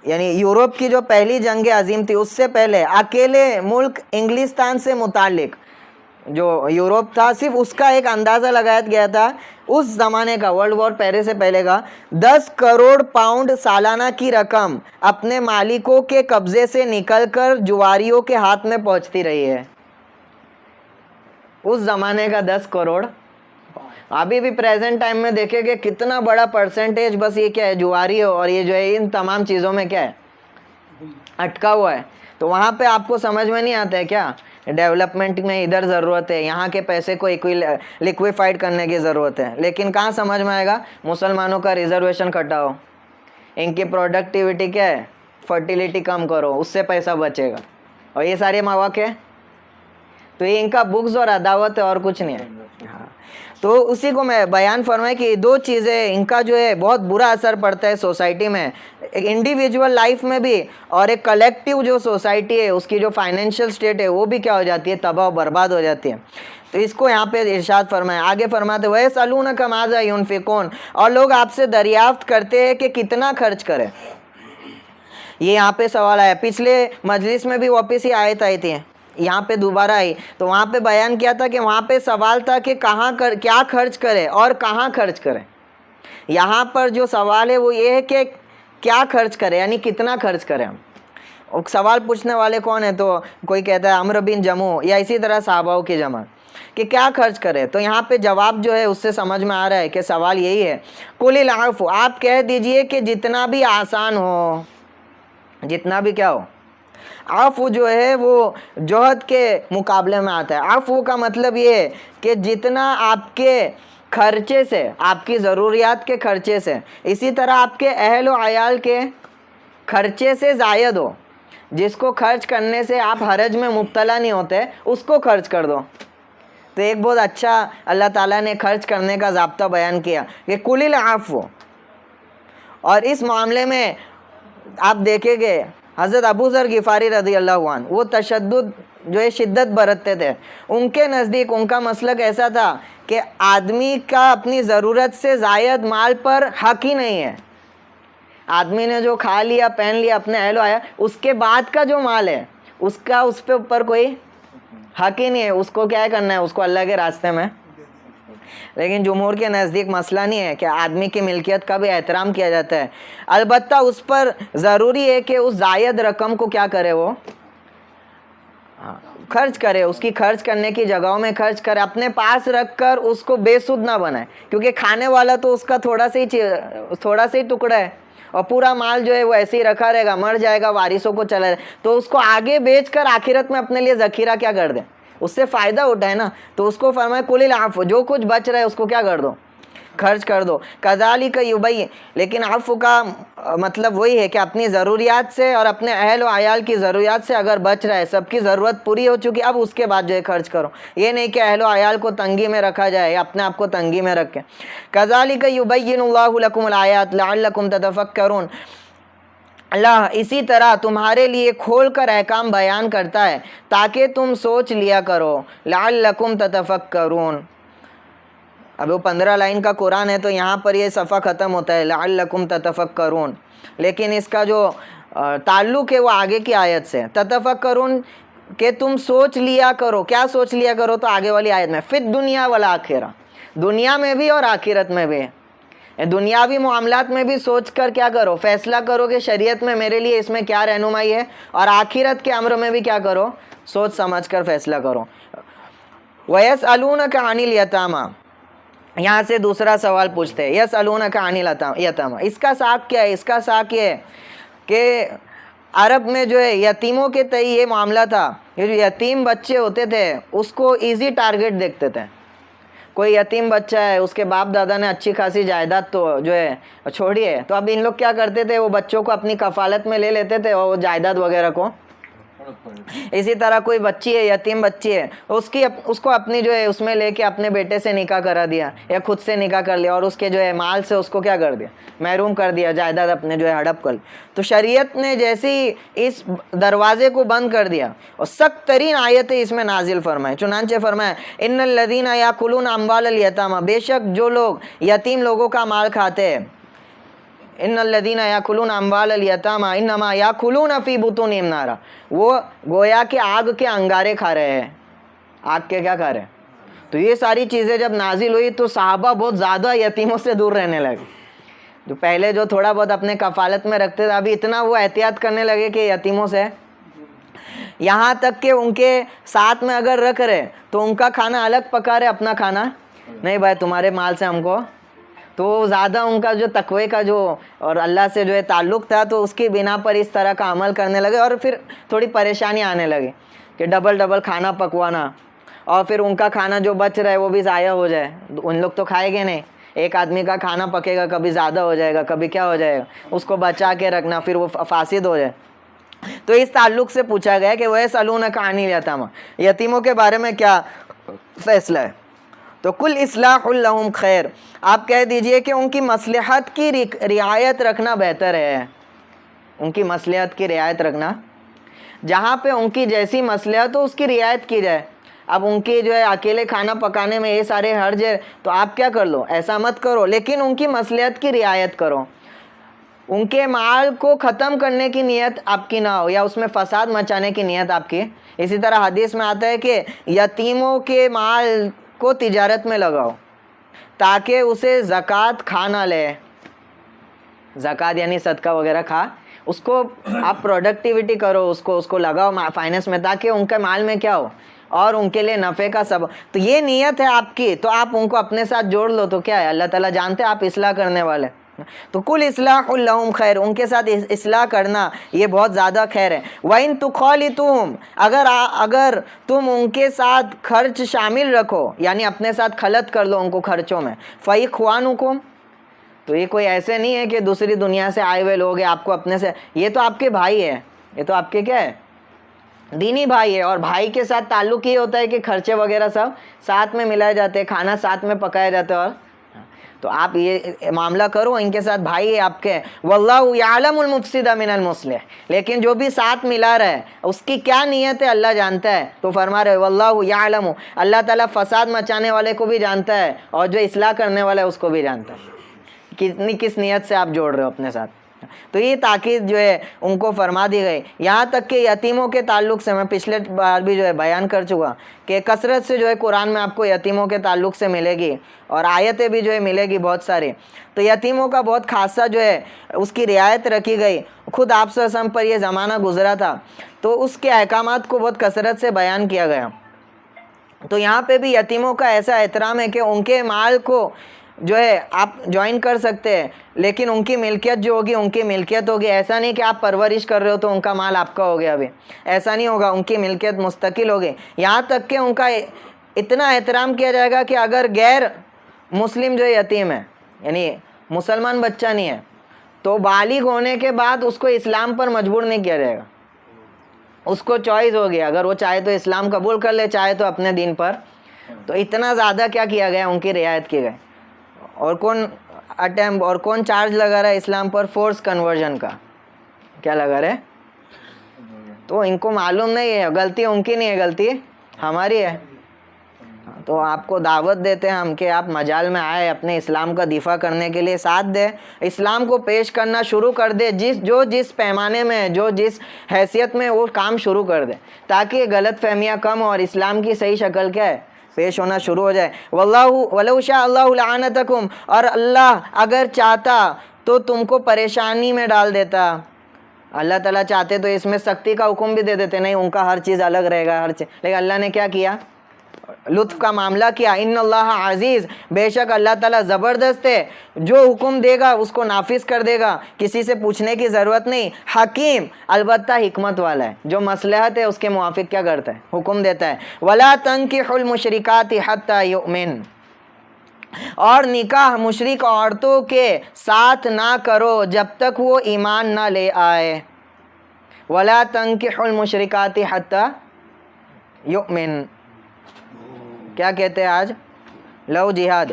[SPEAKER 1] یعنی یورپ کی جو پہلی جنگ عظیم تھی، اس سے پہلے اکیلے ملک انگلستان سے متعلق جو یورپ تھا، صرف اس کا ایک اندازہ لگایا گیا تھا اس زمانے کا، ورلڈ وار پہلے سے پہلے کا، 10 کروڑ پاؤنڈ سالانہ کی رقم اپنے مالکوں کے قبضے سے نکل کر جواریوں کے ہاتھ میں پہنچتی رہی ہے. اس زمانے کا 10 کروڑ. ابھی بھی پریزنٹ ٹائم میں دیکھیں کہ کتنا بڑا پرسنٹیج بس یہ کیا ہے، جواری اور یہ جو ہے ان تمام چیزوں میں کیا ہے، اٹکا ہوا ہے. تو وہاں پہ آپ کو سمجھ میں نہیں آتا ہے کیا، ڈیولپمنٹ میں ادھر ضرورت ہے، یہاں کے پیسے کو لیکویفائڈ کرنے کی ضرورت ہے. لیکن کہاں سمجھ میں آئے گا، مسلمانوں کا ریزرویشن کٹاؤ، ان کی پروڈکٹیوٹی کیا ہے، فرٹیلیٹی کم کرو، اس سے پیسہ بچے گا. اور یہ سارے مواقع، تو یہ ان کا بغض اور عداوت ہے اور کچھ نہیں ہے. ہاں، تو اسی کو میں بیان فرمائے کہ دو چیزیں ان کا جو ہے بہت برا اثر پڑتا ہے سوسائٹی میں، ایک انڈیویجول لائف میں بھی، اور ایک کلیکٹیو جو سوسائٹی ہے اس کی جو فائنینشیل سٹیٹ ہے وہ بھی کیا ہو جاتی ہے، تباہ و برباد ہو جاتی ہے. تو اس کو یہاں پہ ارشاد فرمائے. آگے فرماتے وَيَسْأَلُونَكَ مَاذَا يُنْفِقُونَ، اور لوگ آپ سے دریافت کرتے ہیں کہ کتنا خرچ کریں. یہ یہاں پہ سوال آیا، پچھلے مجلس میں بھی واپس ہی آیت آئی تھی، یہاں پہ دوبارہ آئی. تو وہاں پہ بیان کیا تھا کہ وہاں پہ سوال تھا کہ کیا خرچ کرے اور کہاں خرچ کرے. یہاں پر جو سوال ہے وہ یہ ہے کہ کیا خرچ کرے، یعنی کتنا خرچ کریں ہم. سوال پوچھنے والے کون ہیں؟ تو کوئی کہتا ہے عمرو بن جموح، یا اسی طرح صحابہ کی جمع، کہ کیا خرچ کرے. تو یہاں پہ جواب جو ہے اس سے سمجھ میں آ رہا ہے کہ سوال یہی ہے، قُلِ الْعَفْوَ، آپ کہہ دیجئے کہ جتنا بھی آسان ہو، جتنا بھی کیا ہو. عفو جو ہے وہ جوہد کے مقابلے میں آتا ہے. عفو کا مطلب یہ ہے کہ جتنا آپ کے خرچے سے، آپ کی ضروریات کے خرچے سے، اسی طرح آپ کے اہل و عیال کے خرچے سے زائد ہو، جس کو خرچ کرنے سے آپ حرج میں مبتلا نہیں ہوتے، اس کو خرچ کر دو. تو ایک بہت اچھا اللہ تعالیٰ نے خرچ کرنے کا ضابطہ بیان کیا کہ قُلِ الْعَفْوَ. اور اس معاملے میں آپ دیکھیں گے حضرت ابو ذر غفاری رضی اللہ عنہ، وہ تشدد جو ہے شدت برتتے تھے. ان کے نزدیک ان کا مسلک ایسا تھا کہ آدمی کا اپنی ضرورت سے زائد مال پر حق ہی نہیں ہے. آدمی نے جو کھا لیا، پہن لیا، اپنے اہل آیا، اس کے بعد کا جو مال ہے اس کا اس پہ اوپر کوئی حق ہی نہیں ہے. اس کو کیا کرنا ہے، اس کو اللہ کے راستے میں. لیکن جمہور کے نزدیک مسئلہ نہیں ہے کہ آدمی کی ملکیت کا بھی احترام کیا جاتا ہے، البتہ اس پر ضروری ہے کہ اس زائد رقم کو کیا کرے، وہ خرچ کرے، اس کی خرچ کرنے کی جگہوں میں خرچ کرے، اپنے پاس رکھ کر اس کو بے سود نہ بنائے. کیونکہ کھانے والا تو اس کا تھوڑا سا ہی ٹکڑا ہے، اور پورا مال جو ہے وہ ایسے ہی رکھا رہے گا، مر جائے گا، وارثوں کو چلا جائے. تو اس کو آگے بیچ کر آخرت میں اپنے لیے ذخیرہ کیا کر دے، اس سے فائدہ اٹھائے نا. تو اس کو فرمائے قُلِ الْعَفْوَ، جو کچھ بچ رہا ہے اس کو کیا کر دو، خرچ کر دو. کذالک یبین، لیکن عفو کا مطلب وہی ہے کہ اپنی ضروریات سے اور اپنے اہل و عیال کی ضروریات سے اگر بچ رہے، سب کی ضرورت پوری ہو چکی، اب اس کے بعد جو ہے خرچ کرو. یہ نہیں کہ اہل و عیال کو تنگی میں رکھا جائے یا اپنے آپ کو تنگی میں رکھے. کذالک یبین اللہ لکم الآیات لعلکم تتفکرون، اللہ اسی طرح تمہارے لیے کھول کر احکام بیان کرتا ہے تاکہ تم سوچ لیا کرو. لعلکم تتفکرون، اب وہ 15 لائن کا قرآن ہے تو یہاں پر یہ صفحہ ختم ہوتا ہے لعلکم تتفکرون، لیکن اس کا جو تعلق ہے وہ آگے کی آیت سے. تتفکرون کہ تم سوچ لیا کرو. کیا سوچ لیا کرو؟ تو آگے والی آیت میں فی الدنیا والآخرہ، دنیا میں بھی اور آخرت میں بھی. دنیاوی معاملات میں بھی سوچ کر کیا کرو؟ فیصلہ کرو کہ شریعت میں میرے لیے اس میں کیا رہنمائی ہے، اور آخرت کے امر میں بھی کیا کرو؟ سوچ سمجھ کر فیصلہ کرو. وَيَسْأَلُونَكَ عَنِ الْيَتَامَى، یہاں سے دوسرا سوال پوچھتے ہیں. یسألونک عن الیتامى، اس کا ساق کیا ہے؟ اس کا ساق یہ ہے کہ عرب میں جو ہے یتیموں کے تئیں یہ معاملہ تھا. یہ جو یتیم بچے ہوتے تھے اس کو ایزی ٹارگٹ دیکھتے تھے. کوئی یتیم بچہ ہے، اس کے باپ دادا نے اچھی خاصی جائیداد تو جو ہے چھوڑی ہے، تو اب ان لوگ کیا کرتے تھے، وہ بچوں کو اپنی کفالت میں لے لیتے تھے اور وہ جائیداد وغیرہ کو. اسی طرح کوئی بچی ہے، یتیم بچی ہے، اس کو اپنی جو ہے اس میں لے کے اپنے بیٹے سے نکاح کرا دیا یا خود سے نکاح کر لیا، اور اس کے جو ہے مال سے اس کو کیا کر دیا؟ محروم کر دیا، جائیداد اپنے جو ہے ہڑپ کر. تو شریعت نے جیسی اس دروازے کو بند کر دیا اور سخت ترین آیتیں اس میں نازل فرمائے. چنانچہ فرمایا ان الذین یاکلون اموال الیتامى، بے شک جو لوگ یتیم لوگوں کا مال کھاتے ہیں، ان الذین یاکلون اموال الیتامى انما یاکلون فی بطونہم نارا، وہ گویا کہ آگ کے انگارے کھا رہے ہیں. آگ کے کیا کھا رہے ہیں؟ تو یہ ساری چیزیں جب نازل ہوئی تو صحابہ بہت زیادہ یتیموں سے دور رہنے لگے. جو پہلے جو تھوڑا بہت اپنے کفالت میں رکھتے تھے، ابھی اتنا وہ احتیاط کرنے لگے کہ یتیموں سے، یہاں تک کہ ان کے ساتھ میں اگر رکھ رہے تو ان کا کھانا الگ پکا رہے، اپنا کھانا نہیں. بھائی تمہارے مال سے ہم کو، تو زیادہ ان کا جو تقوی کا جو اور اللہ سے جو ہے تعلق تھا، تو اس کی بنا پر اس طرح کا عمل کرنے لگے. اور پھر تھوڑی پریشانی آنے لگی کہ ڈبل کھانا پکوانا، اور پھر ان کا کھانا جو بچ رہا ہے وہ بھی ضائع ہو جائے. ان لوگ تو کھائے گے نہیں، ایک آدمی کا کھانا پکے گا، کبھی زیادہ ہو جائے گا، کبھی کیا ہو جائے گا، اس کو بچا کے رکھنا، پھر وہ فاسد ہو جائے. تو اس تعلق سے پوچھا گیا کہ وَيَسْأَلُونَكَ عَنِ الْيَتَامَى، یتیموں کے بارے میں کیا فیصلہ ہے؟ تو کل اصلاح لہم خیر، آپ کہہ دیجئے کہ ان کی مصلحت کی رعایت رکھنا بہتر ہے. ان کی مصلحت کی رعایت رکھنا، جہاں پہ ان کی جیسی مصلحت ہو اس کی رعایت کی جائے. اب ان کی جو ہے اکیلے کھانا پکانے میں یہ سارے حرج ہے تو آپ کیا کر لو، ایسا مت کرو، لیکن ان کی مصلحت کی رعایت کرو. ان کے مال کو ختم کرنے کی نیت آپ کی نہ ہو یا اس میں فساد مچانے کی نیت آپ کی. اسی طرح حدیث میں آتا ہے کہ یتیموں کے مال کو تجارت میں لگاؤ تاکہ اسے زکوٰۃ کھا نہ لے. زکوٰۃ یعنی صدقہ وغیرہ کھا، اس کو آپ پروڈکٹیوٹی کرو، اس کو لگاؤ فائنینس میں، تاکہ ان کے مال میں کیا ہو اور ان کے لیے نفع کا سبب. تو یہ نیت ہے آپ کی، تو آپ ان کو اپنے ساتھ جوڑ لو. تو کیا ہے، اللہ تعالیٰ جانتے ہیں آپ اصلاح کرنے والے. تو کل اصلاح لہم خیر، ان کے ساتھ اصلاح کرنا یہ بہت زیادہ خیر ہے. وَإِن تُخَالِطُوهُمْ، اگر تم ان کے ساتھ خرچ شامل رکھو، یعنی اپنے ساتھ خلط کر لو ان کو خرچوں میں، فَإِخْوَانُكُمْ، تو یہ کوئی ایسے نہیں ہے کہ دوسری دنیا سے آئے ہوئے لوگ ہیں، آپ کو اپنے سے، یہ تو آپ کے بھائی ہے، یہ تو آپ کے کیا ہے، دینی بھائی ہے. اور بھائی کے ساتھ تعلق یہ ہوتا ہے کہ خرچے وغیرہ سب ساتھ میں ملائے جاتے ہیں، کھانا ساتھ میں پکایا جاتا ہے. اور تو آپ یہ معاملہ کرو، ان کے ساتھ بھائی ہے آپ کے. واللہ یعلم المفسد من المصلح، لیکن جو بھی ساتھ ملا رہا ہے اس کی کیا نیت ہے اللہ جانتا ہے. تو فرما رہے واللہ یعلم، اللہ تعالیٰ فساد مچانے والے کو بھی جانتا ہے اور جو اصلاح کرنے والا ہے اس کو بھی جانتا ہے کس نیت سے آپ جوڑ رہے ہو اپنے ساتھ. تو یہ تاکید جو ہے ان کو فرما دی گئی. یہاں تک کہ یتیموں کے تعلق سے میں پچھلے بار بھی جو ہے بیان کر چکا کہ کثرت سے جو ہے قرآن میں آپ کو یتیموں کے تعلق سے ملے گی اور آیتیں بھی جو ہے ملے گی بہت ساری. تو یتیموں کا بہت خاصا جو ہے اس کی رعایت رکھی گئی. خود آپ صلی اللہ علیہ وسلم پر یہ زمانہ گزرا تھا تو اس کے احکامات کو بہت کثرت سے بیان کیا گیا. تو یہاں پہ بھی یتیموں کا ایسا احترام ہے کہ ان کے مال کو جو ہے آپ جوائن کر سکتے ہیں، لیکن ان کی ملکیت جو ہوگی ان کی ملکیت ہوگی. ایسا نہیں کہ آپ پرورش کر رہے ہو تو ان کا مال آپ کا ہو گیا. ابھی ایسا نہیں ہوگا، ان کی ملکیت مستقل ہوگی. یہاں تک کہ ان کا اتنا احترام کیا جائے گا کہ اگر غیر مسلم جو یتیم ہے یعنی مسلمان بچہ نہیں ہے تو بالغ ہونے کے بعد اس کو اسلام پر مجبور نہیں کیا جائے گا, اس کو چوائس ہو گیا, اگر وہ چاہے تو اسلام قبول کر لے, چاہے تو اپنے دین پر. تو اتنا زیادہ کیا کیا گیا, ان کی رعایت کی گئی. اور کون چارج لگا رہا ہے اسلام پر؟ فورس کنورژن کا. کیا لگا رہے؟ تو ان کو معلوم نہیں ہے, غلطی ان کی نہیں ہے, غلطی ہماری ہے. تو آپ کو دعوت دیتے ہیں ہم کہ آپ مجال میں آئے, اپنے اسلام کا دفاع کرنے کے لیے ساتھ دے, اسلام کو پیش کرنا شروع کر دے, جس پیمانے میں, جس حیثیت میں وہ کام شروع کر دے, تاکہ غلط فہمیاں کم اور اسلام کی صحیح شکل کیا ہے, پیش ہونا شروع ہو جائے. واللہ ولو شاء اللہ لعنتکم, اور اللہ اگر چاہتا تو تم کو پریشانی میں ڈال دیتا. اللہ تعالیٰ چاہتے تو اس میں سختی کا حکم بھی دے دیتے, نہیں ان کا ہر چیز الگ رہے گا, ہر چیز. لیکن اللہ نے کیا کیا, لطف کا معاملہ کیا. ان اللہ عزیز, بے شک اللہ تعالیٰ زبردست ہے, جو حکم دے گا اس کو نافذ کر دے گا, کسی سے پوچھنے کی ضرورت نہیں. حکیم, البتہ حکمت والا ہے, جو مصلحت ہے اس کے موافق کیا کرتا ہے, حکم دیتا ہے. ولا تنکحوا المشرکات حتی یؤمن, اور نکاح مشرک عورتوں کے ساتھ نہ کرو جب تک وہ ایمان نہ لے آئے. ولا تنکحوا المشرکات حتی یؤمن, کیا کہتے ہیں آج, لو جہاد,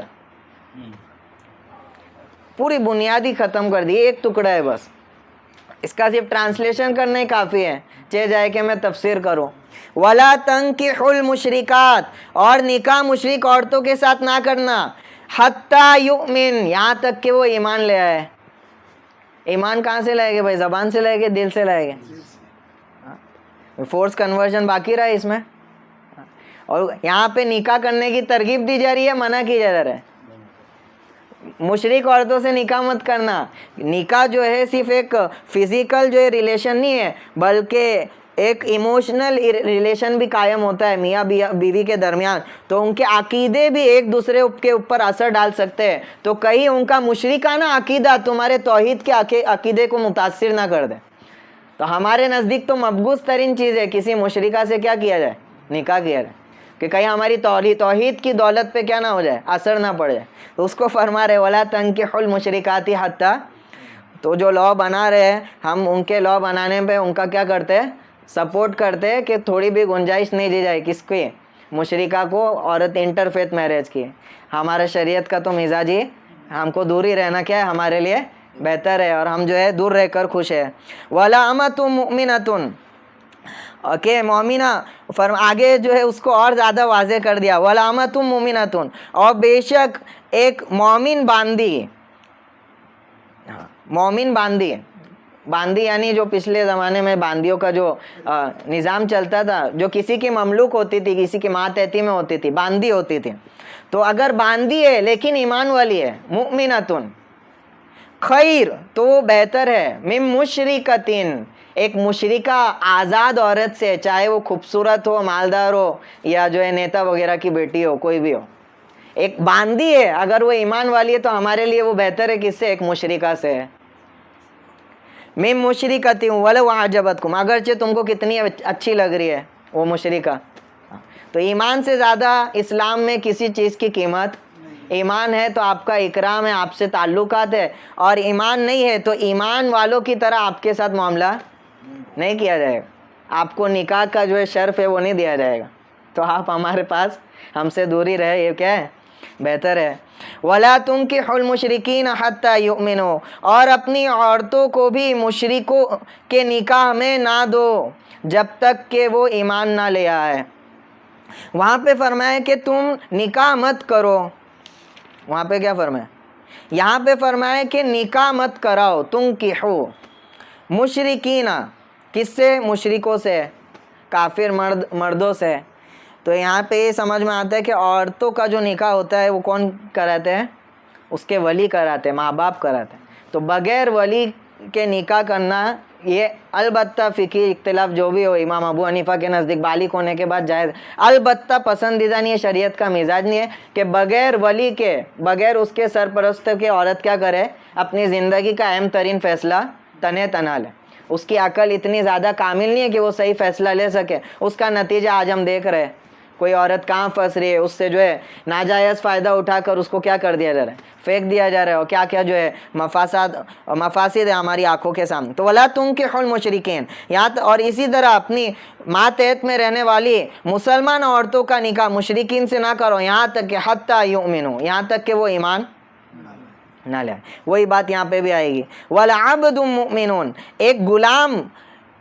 [SPEAKER 1] پوری بنیادی ختم کر دی, ایک ٹکڑا ہے بس, اس کا صرف ٹرانسلیشن کرنا ہی کافی ہے, چاہے جائے کہ میں تفسیر کروں. ولا تنکحوا المشرکات, اور نکاح مشرک عورتوں کے ساتھ نہ کرنا, حتی یؤمن, یہاں تک کہ وہ ایمان لے آئے. ایمان کہاں سے لائے گے بھائی, زبان سے لائے گے, دل سے لائے گے؟ فورس کنورژن باقی رہا ہے اس میں. اور یہاں پہ نکاح کرنے کی ترغیب دی جا رہی ہے, منع کی جا رہا ہے. مشرک عورتوں سے نکاح مت کرنا. نکاح جو ہے صرف ایک فزیکل جو ہے ریلیشن نہیں ہے, بلکہ ایک ایموشنل ریلیشن بھی قائم ہوتا ہے میاں بیوی کے درمیان. تو ان کے عقیدے بھی ایک دوسرے کے اوپر اثر ڈال سکتے ہیں. تو کہیں ان کا مشرکانہ عقیدہ تمہارے توحید کے عقیدے کو متاثر نہ کر دے. تو ہمارے نزدیک تو مبغوض ترین چیز ہے کسی مشرکہ سے کیا کیا جائے, نکاح کیا جائے, کہ کہیں ہماری توحید کی دولت پہ کیا نہ ہو جائے, اثر نہ پڑ جائے. تو اس کو فرما رہے ولا تنکحوا المشرکات حتی. تو جو لا بنا رہے ہیں ہم, ان کے لا بنانے پہ ان کا کیا کرتے ہیں, سپورٹ کرتے ہیں کہ تھوڑی بھی گنجائش نہیں دی جائے کس کی, مشرکہ کو عورت انٹرفیتھ میرج کی. ہمارا شریعت کا تو مزاج ہی, ہم کو دور ہی رہنا کیا ہے ہمارے لیے بہتر ہے, اور ہم جو ہے دور رہ کر خوش ہے. ولا امۃ مؤمنۃ, کہ مومنہ آگے جو ہے اس کو اور زیادہ واضح کر دیا. ولا امۃ مؤمنۃ, اور بے شک ایک مومن باندی. مومن باندی, باندی یعنی جو پچھلے زمانے میں باندیوں کا جو نظام چلتا تھا, جو کسی کی مملوک ہوتی تھی, کسی کی ماتحتی میں ہوتی تھی, باندی ہوتی تھی. تو اگر باندی ہے لیکن ایمان والی ہے, مؤمنۃ, خیر, تو وہ بہتر ہے, من مشرکۃ, ایک مشرکہ آزاد عورت سے, چاہے وہ خوبصورت ہو, مالدار ہو, یا جو ہے نیتا وغیرہ کی بیٹی ہو, کوئی بھی ہو. ایک باندی ہے, اگر وہ ایمان والی ہے تو ہمارے لیے وہ بہتر ہے کس سے, ایک مشرکہ سے. من مشرکۃ ولو اعجبتکم, اگرچہ تم کو کتنی اچھی لگ رہی ہے وہ مشرکہ. تو ایمان سے زیادہ اسلام میں کسی چیز کی قیمت, ایمان ہے تو آپ کا اکرام ہے, آپ سے تعلقات ہے, اور ایمان نہیں ہے تو ایمان والوں کی طرح آپ کے ساتھ معاملہ نہیں کیا جائے گا, آپ کو نکاح کا جو ہے شرف ہے وہ نہیں دیا جائے گا. تو آپ ہمارے پاس, ہم سے دوری رہے, یہ کیا ہے, بہتر ہے. وَلَا تُنْكِحُوا الْمُشْرِكِينَ حَتَّى يُؤْمِنُوا, اور اپنی عورتوں کو بھی مشرکوں کے نکاح میں نہ دو جب تک کہ وہ ایمان نہ لے آئے. وہاں پہ فرمایا کہ تم نکاح مت کرو, وہاں پہ کیا فرمایا, یہاں پہ فرمایا کہ نکاح مت کراؤ. تنکحوا مشرکین, کس سے, مشرکوں سے, کافر مردوں سے. تو یہاں پہ یہ سمجھ میں آتا ہے کہ عورتوں کا جو نکاح ہوتا ہے وہ کون کراتے ہیں, اس کے ولی کراتے ہیں, ماں باپ کراتے ہیں. تو بغیر ولی کے نکاح کرنا یہ البتہ فقہی اختلاف جو بھی ہو, امام ابو حنیفہ کے نزدیک بالغ ہونے کے بعد جائز, البتہ پسندیدہ نہیں ہے, شریعت کا مزاج نہیں ہے کہ بغیر ولی کے, بغیر اس کے سرپرست کے عورت کیا کرے, اپنی زندگی کا اہم ترین فیصلہ تنہ تنہا لے. اس کی عقل اتنی زیادہ کامل نہیں ہے کہ وہ صحیح فیصلہ لے سکے. اس کا نتیجہ آج ہم دیکھ رہے ہیں, کوئی عورت کہاں پھنس رہی ہے، اس سے جو ہے ناجائز فائدہ اٹھا کر اس کو کیا کر دیا جا رہا ہے، پھینک دیا جا رہا ہے، اور کیا کیا جو ہے مفاسد ہے ہماری آنکھوں کے سامنے. تو وَلَا تُنكِحُوا الْمُشْرِكِينَ، اور اسی طرح اپنی ماتحت میں رہنے والی مسلمان عورتوں کا نکاح مشرکین سے نہ کرو، یہاں تک کہ حتیٰ یؤمنوا، یہاں تک کہ وہ ایمان نہ لے. وہی بات یہاں پہ بھی آئے گی. وَلَعَبْدٌ مُؤْمِنٌ، ایک غلام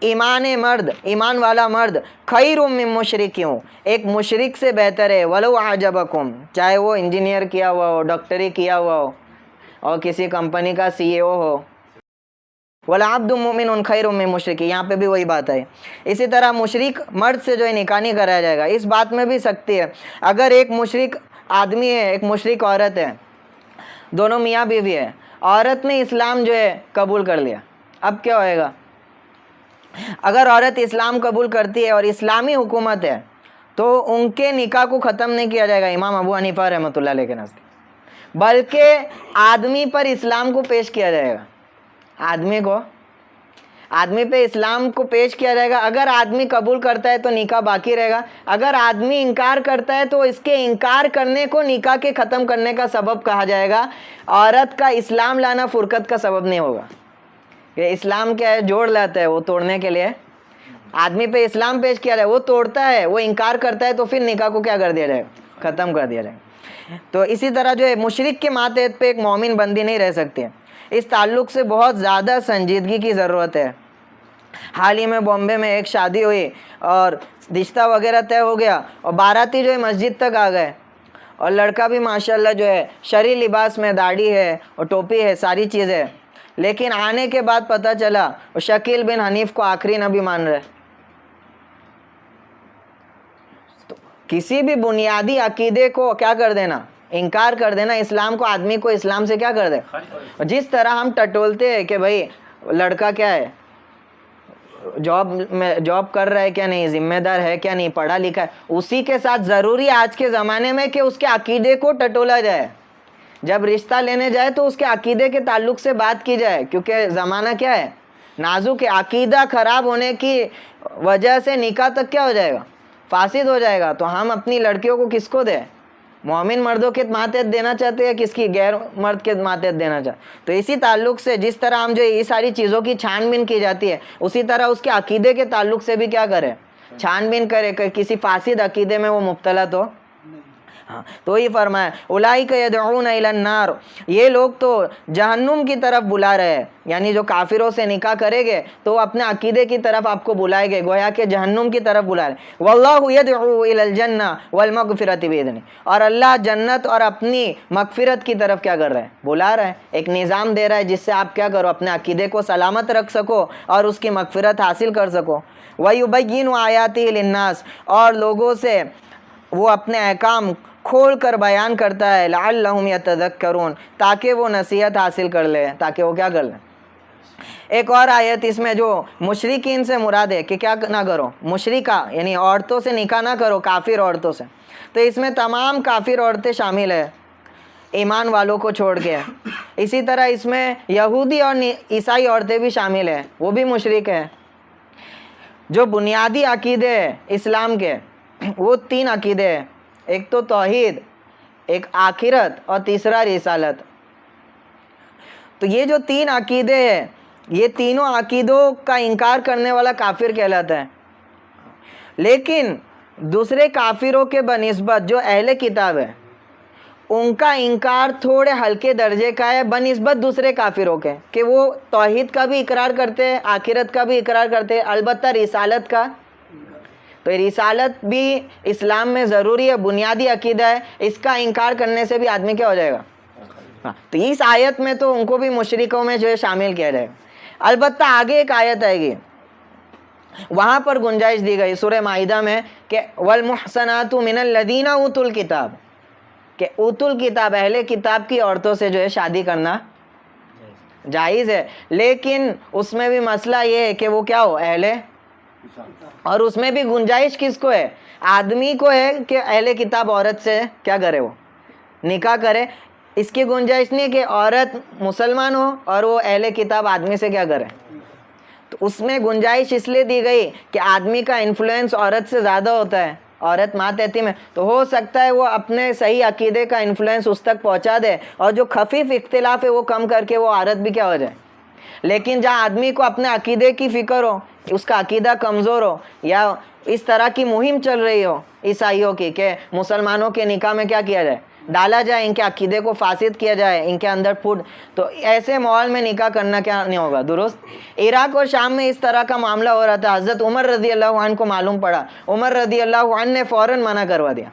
[SPEAKER 1] ایمان والا مرد خَيْرٌ مِّن مُشْرِكٍ، ایک مشرک سے بہتر ہے. وَلَوْ أَعْجَبَكُمْ، چاہے وہ انجینئر کیا ہوا ہو، ڈاکٹری کیا ہوا ہو، اور کسی کمپنی کا CEO ہو. وَلَعَبْدٌ مُؤْمِنٌ خَيْرٌ مِّن مُشْرِكٍ، یہاں پہ بھی وہی بات ہے. اسی طرح مشرک مرد سے جو ہے نکاح نہیں کرایا جائے گا. اس بات میں بھی سختی ہے، اگر ایک مشرک آدمی ہے، ایک مشرک عورت ہے، دونوں میاں بیوی ہے، عورت نے اسلام جو ہے قبول کر لیا، اب کیا ہوئے گا؟ اگر عورت اسلام قبول کرتی ہے اور اسلامی حکومت ہے تو ان کے نکاح کو ختم نہیں کیا جائے گا امام ابو حنیفہ رحمۃ اللہ علیہ کے نزدیک، بلکہ آدمی پر اسلام کو پیش کیا جائے گا. آدمی پہ اسلام کو پیش کیا جائے گا. اگر آدمی قبول کرتا ہے تو نکاح باقی رہے گا، اگر آدمی انکار کرتا ہے تو اس کے انکار کرنے کو نکاح کے ختم کرنے کا سبب کہا جائے گا. عورت کا اسلام لانا فرقت کا سبب نہیں ہوگا. کہ اسلام کیا ہے؟ جوڑ لاتا ہے، وہ توڑنے کے لیے آدمی پہ اسلام پیش کیا جائے، وہ توڑتا ہے، وہ انکار کرتا ہے، تو پھر نکاح کو کیا کر دیا جائے گا؟ ختم کر دیا جائے گا. تو اسی طرح جو ہے مشرک کے ماتحت پہ ایک مومن بندی نہیں رہ سکتی. اس تعلق سے بہت زیادہ سنجیدگی کی ضرورت ہے. حال ہی میں بامبے میں ایک شادی ہوئی اور رشتہ وغیرہ طے ہو گیا، اور باراتی جو ہے مسجد تک آ گئے، اور لڑکا بھی ماشاءاللہ جو ہے شرعی لباس میں، داڑھی ہے اور ٹوپی ہے، ساری چیزیں ہے. لیکن آنے کے بعد پتہ چلا وہ شکیل بن حنیف کو آخری نبی مان رہے. تو کسی بھی بنیادی عقیدے کو کیا کر دینا؟ انکار کر دینا. اسلام کو، آدمی کو اسلام سے کیا کر دے؟ جس طرح ہم ٹٹولتے ہیں کہ بھائی لڑکا کیا ہے، جاب کر رہا ہے کیا نہیں، ذمہ دار ہے کیا نہیں، پڑھا لکھا ہے، اسی کے ساتھ ضروری آج کے زمانے میں کہ اس کے عقیدے کو ٹٹولا جائے. جب رشتہ لینے جائے تو اس کے عقیدے کے تعلق سے بات کی جائے، کیونکہ زمانہ کیا ہے؟ نازک ہے. عقیدہ خراب ہونے کی وجہ سے نکاح تک کیا ہو جائے گا؟ فاسد ہو جائے گا. تو ہم اپنی لڑکیوں کو کس کو دیں؟ مومن مردوں کے ماتحت دینا چاہتے ہیں، کس کی؟ غیر مرد کے ماتحت دینا چاہتے. تو اسی تعلق سے جس طرح ہم جو یہ ساری چیزوں کی چھان بین کی جاتی ہے، اسی طرح اس کے عقیدے کے تعلق سے بھی کیا کرے؟ چھان بین کرے کہ کسی فاسد عقیدے میں وہ مبتلا تو. تو یہ فرمایا اولئک یدعون الی النار، یہ لوگ تو جہنم کی طرف بلا رہے ہیں. یعنی جو کافروں سے نکاح کرے گے تو وہ اپنے عقیدے کی طرف آپ کو بلائے گے، گویا کہ جہنم کی طرف بلا رہے ہیں. واللہ یدعو الی الجنہ والمغفرۃ باذنہ، اور اللہ جنت اور اپنی مغفرت کی طرف کیا کر رہے ہیں؟ بلا رہا ہے. ایک نظام دے رہا ہے جس سے آپ کیا کرو؟ اپنے عقیدے کو سلامت رکھ سکو اور اس کی مغفرت حاصل کر سکو. وَيُبَيِّنُ آیاتہ للناس، اور لوگوں سے وہ اپنے احکام کھول کر بیان کرتا ہے. لعلہم یتذکرون، تاکہ وہ نصیحت حاصل کر لے، تاکہ وہ کیا کر لیں. ایک اور آیت اس میں جو مشرکین سے مراد ہے کہ کیا نہ کرو، مشرکہ یعنی عورتوں سے نکاح نہ کرو، کافر عورتوں سے. تو اس میں تمام کافر عورتیں شامل ہیں ایمان والوں کو چھوڑ کے. اسی طرح اس میں یہودی اور عیسائی عورتیں بھی شامل ہیں، وہ بھی مشرک ہیں. جو بنیادی عقیدے اسلام کے وہ 3 عقیدے ہیں، ایک تو توحید، ایک آخرت، اور تیسرا رسالت. تو یہ جو 3 عقیدے ہیں، یہ تینوں عقیدوں کا انکار کرنے والا کافر کہلاتا ہے. لیکن دوسرے کافروں کے بنسبت جو اہل کتاب ہے، ان کا انکار تھوڑے ہلکے درجے کا ہے بنسبت دوسرے کافروں کے، کہ وہ توحید کا بھی اقرار کرتے ہیں، آخرت کا بھی اقرار کرتے ہیں، البتہ رسالت کا. تو رسالت بھی اسلام میں ضروری ہے، بنیادی عقیدہ ہے، اس کا انکار کرنے سے بھی آدمی کیا ہو جائے گا. تو اس آیت میں تو ان کو بھی مشرکوں میں جو ہے شامل کیا جائے گا. البتہ آگے ایک آیت آئے گی، وہاں پر گنجائش دی گئی سورہ مائدہ میں کہ والمحصنات من الذین اوتوا الکتاب، کہ اوتوا الکتاب اہل کتاب کی عورتوں سے جو ہے شادی کرنا جائز ہے. لیکن اس میں بھی مسئلہ یہ ہے کہ وہ کیا ہو؟ اہل. اور اس میں بھی گنجائش کس کو ہے؟ آدمی کو ہے کہ اہل کتاب عورت سے کیا کرے؟ وہ نکاح کرے. اس کی گنجائش نہیں کہ عورت مسلمان ہو اور وہ اہل کتاب آدمی سے کیا کرے. تو اس میں گنجائش اس لیے دی گئی کہ آدمی کا انفلوئنس عورت سے زیادہ ہوتا ہے، عورت ماتحتی میں، تو ہو سکتا ہے وہ اپنے صحیح عقیدے کا انفلوئنس اس تک پہنچا دے اور جو خفیف اختلاف ہے وہ کم کر کے وہ عورت بھی کیا ہو جائے. لیکن جہاں آدمی کو اپنے عقیدے کی فکر ہو، اس کا عقیدہ کمزور ہو، یا اس طرح کی مہم چل رہی ہو عیسائیوں کی کہ مسلمانوں کے نکاح میں کیا کیا جائے، ڈالا جائے، ان کے عقیدے کو فاسد کیا جائے، ان کے اندر پھوٹ، تو ایسے ماحول میں نکاح کرنا کیا نہیں ہوگا درست. عراق اور شام میں اس طرح کا معاملہ ہو رہا تھا. حضرت عمر رضی اللہ عنہ کو معلوم پڑا، عمر رضی اللہ عنہ نے فوراً منع کروا دیا.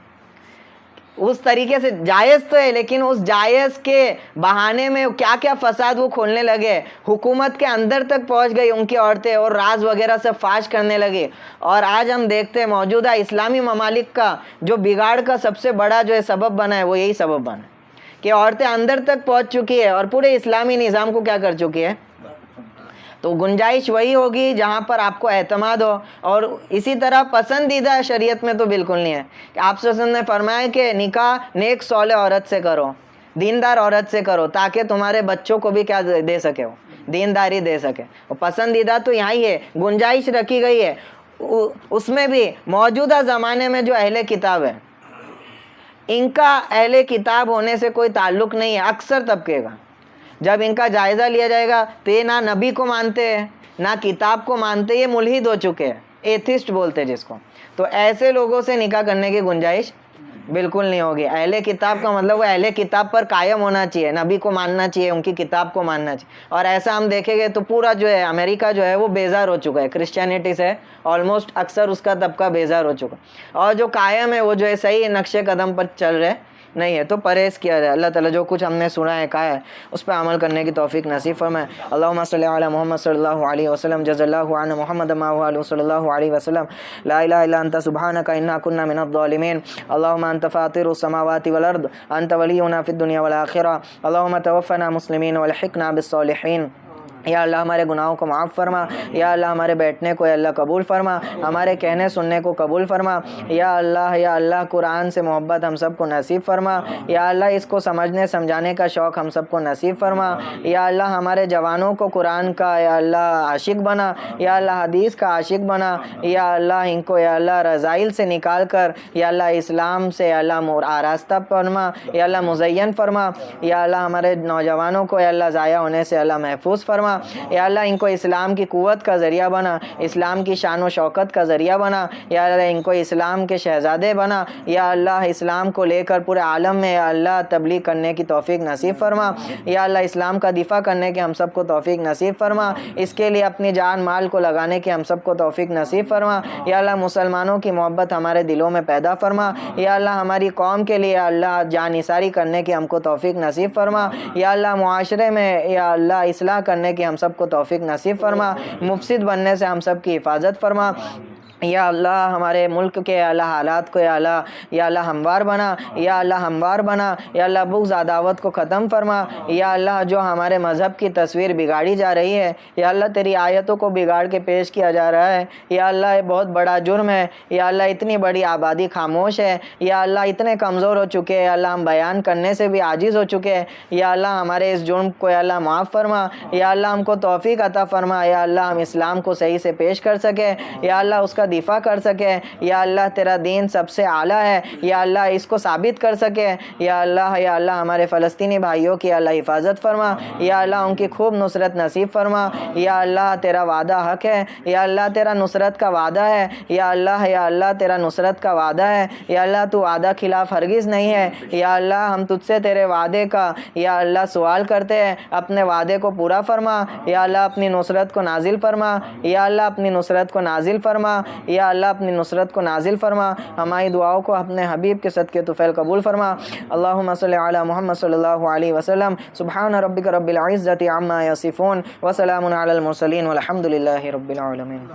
[SPEAKER 1] اس طریقے سے جائز تو ہے، لیکن اس جائز کے بہانے میں کیا کیا فساد وہ کھولنے لگے، حکومت کے اندر تک پہنچ گئی ان کی عورتیں اور راز وغیرہ سب فاش کرنے لگے. اور آج ہم دیکھتے ہیں موجودہ اسلامی ممالک کا جو بگاڑ کا سب سے بڑا جو ہے سبب بنا ہے، وہ یہی سبب بنا ہے کہ عورتیں اندر تک پہنچ چکی ہے اور پورے اسلامی نظام کو کیا کر چکی ہے. تو گنجائش وہی ہوگی جہاں پر آپ کو اعتماد ہو. اور اسی طرح پسندیدہ شریعت میں تو بالکل نہیں ہے کہ آپ صلی اللہ علیہ وسلم نے فرمایا کہ نکاح نیک صالح عورت سے کرو، دیندار عورت سے کرو، تاکہ تمہارے بچوں کو بھی کیا دے سکے، ہو دینداری دے سکے. اور پسندیدہ تو یہاں ہی ہے، گنجائش رکھی گئی ہے. اس میں بھی موجودہ زمانے میں جو اہل کتاب ہے، ان کا اہل کتاب ہونے سے کوئی تعلق نہیں ہے اکثر طبقے کا. جب ان کا جائزہ لیا جائے گا تو یہ نہ نبی کو مانتے ہیں نہ کتاب کو مانتے، یہ ملحد ہو چکے ہیں، ایتھسٹ بولتے جس کو. تو ایسے لوگوں سے نکاح کرنے کی گنجائش بالکل نہیں ہوگی. اہل کتاب کا مطلب وہ اہل کتاب پر قائم ہونا چاہیے، نبی کو ماننا چاہیے، ان کی کتاب کو ماننا چاہیے. اور ایسا ہم دیکھیں گے تو پورا جو ہے امریکہ جو ہے وہ بیزار ہو چکا ہے کرسچینٹی سے، آلموسٹ اکثر اس کا طبقہ بیزار ہو چکا. اور جو قائم ہے وہ جو ہے صحیح نقش قدم پر چل رہے نہیں ہے. تو پرہیز کیا جائے. اللہ تعالیٰ جو کچھ ہم نے سنا ہے کہا ہے اس پہ عمل کرنے کی توفیق نصیب فرمائے. اللہم صلی علی محمد صلی اللہ علیہ وسلم، جزا اللہ عن محمد ما هو علیہ صلی اللہ علیہ وسلم. لا الہ الا انت سبحانک انا کنا من الظالمین. اللہم انت فاطر السماوات والارض، انت ولینا فی الدنیا والآخرہ. اللہم توفنا مسلمین والحقنا بالصالحین. یا اللہ ہمارے گناہوں کو معاف فرما. یا اللہ ہمارے بیٹھنے کو یا اللہ قبول فرما، ہمارے کہنے سننے کو قبول فرما. یا اللہ قرآن سے محبت ہم سب کو نصیب فرما. یا اللہ اس کو سمجھنے سمجھانے کا شوق ہم سب کو نصیب فرما. یا اللہ ہمارے جوانوں کو قرآن کا یا اللہ عاشق بنا. یا اللہ حدیث کا عاشق بنا. یا اللہ ان کو یا اللہ رذائل سے نکال کر یا اللہ اسلام سے یا اللہ آراستہ فرما، یا اللہ مزین فرما. یا اللہ ہمارے نوجوانوں کو یا اللہ ضائع ہونے سے اللہ محفوظ فرما. یا اللہ ان کو اسلام کی قوت کا ذریعہ بنا، اسلام کی شان و شوکت کا ذریعہ بنا. یا اللہ ان کو اسلام کے شہزادے بنا. یا اللہ اسلام کو لے کر پورے عالم میں یا اللہ تبلیغ کرنے کی توفیق نصیب فرما. یا اللہ اسلام کا دفاع کرنے کی ہم سب کو توفیق نصیب فرما. اس کے لیے اپنی جان مال کو لگانے کی ہم سب کو توفیق نصیب فرما. یا اللہ مسلمانوں کی محبت ہمارے دلوں میں پیدا فرما. یا اللہ ہماری قوم کے لیے اللہ جان نثاری کرنے کی ہم کو توفیق نصیب فرما. یا اللہ معاشرے میں یا اللہ اصلاح کرنے کی ہم سب کو توفیق نصیب فرما. مفسد بننے سے ہم سب کی حفاظت فرما. یا اللہ ہمارے ملک کے اللہ حالات کو یا اللہ ہموار بنا. یا اللہ ہموار بنا. یا اللہ بغض عداوت کو ختم فرما. یا اللہ جو ہمارے مذہب کی تصویر بگاڑی جا رہی ہے، یا اللہ تیری آیتوں کو بگاڑ کے پیش کیا جا رہا ہے، یا اللہ یہ بہت بڑا جرم ہے. یا اللہ اتنی بڑی آبادی خاموش ہے. یا اللہ اتنے کمزور ہو چکے ہیں، یا اللہ ہم بیان کرنے سے بھی عاجز ہو چکے ہیں. یا اللہ ہمارے اس جرم کو یا اللہ معاف فرما. یا اللہ ہم کو توفیق عطا فرما. یا اللہ ہم اسلام کو صحیح سے پیش کر سکے. یا اللہ اس کا دفاع کر سکے. یا اللہ تیرا دین سب سے اعلیٰ ہے. یا اللہ اس کو ثابت کر سکے. یا اللہ ہمارے فلسطینی بھائیوں کی اللہ حفاظت فرما. یا اللہ ان کی خوب نصرت نصیب فرما. یا اللہ تیرا وعدہ حق ہے. یا اللہ تیرا نصرت کا وعدہ ہے. یا اللہ تیرا نصرت کا وعدہ ہے. یا اللہ تو وعدہ خلاف ہرگز نہیں ہے. یا اللہ ہم تجھ سے تیرے وعدے کا یا اللہ سوال کرتے ہیں، اپنے وعدے کو پورا فرما. یا اللہ اپنی نصرت کو نازل فرما. یا اللہ اپنی نصرت کو نازل فرما. یا اللہ اپنی نصرت کو نازل فرما. ہماری دعاؤں کو اپنے حبیب کے صدقے طفیل قبول فرما. اللہم صلی علی محمد صلی اللہ علیہ وسلم. سبحان ربک رب العزت عما یصفون وسلام علی المرسلین والحمد للہ رب العالمین.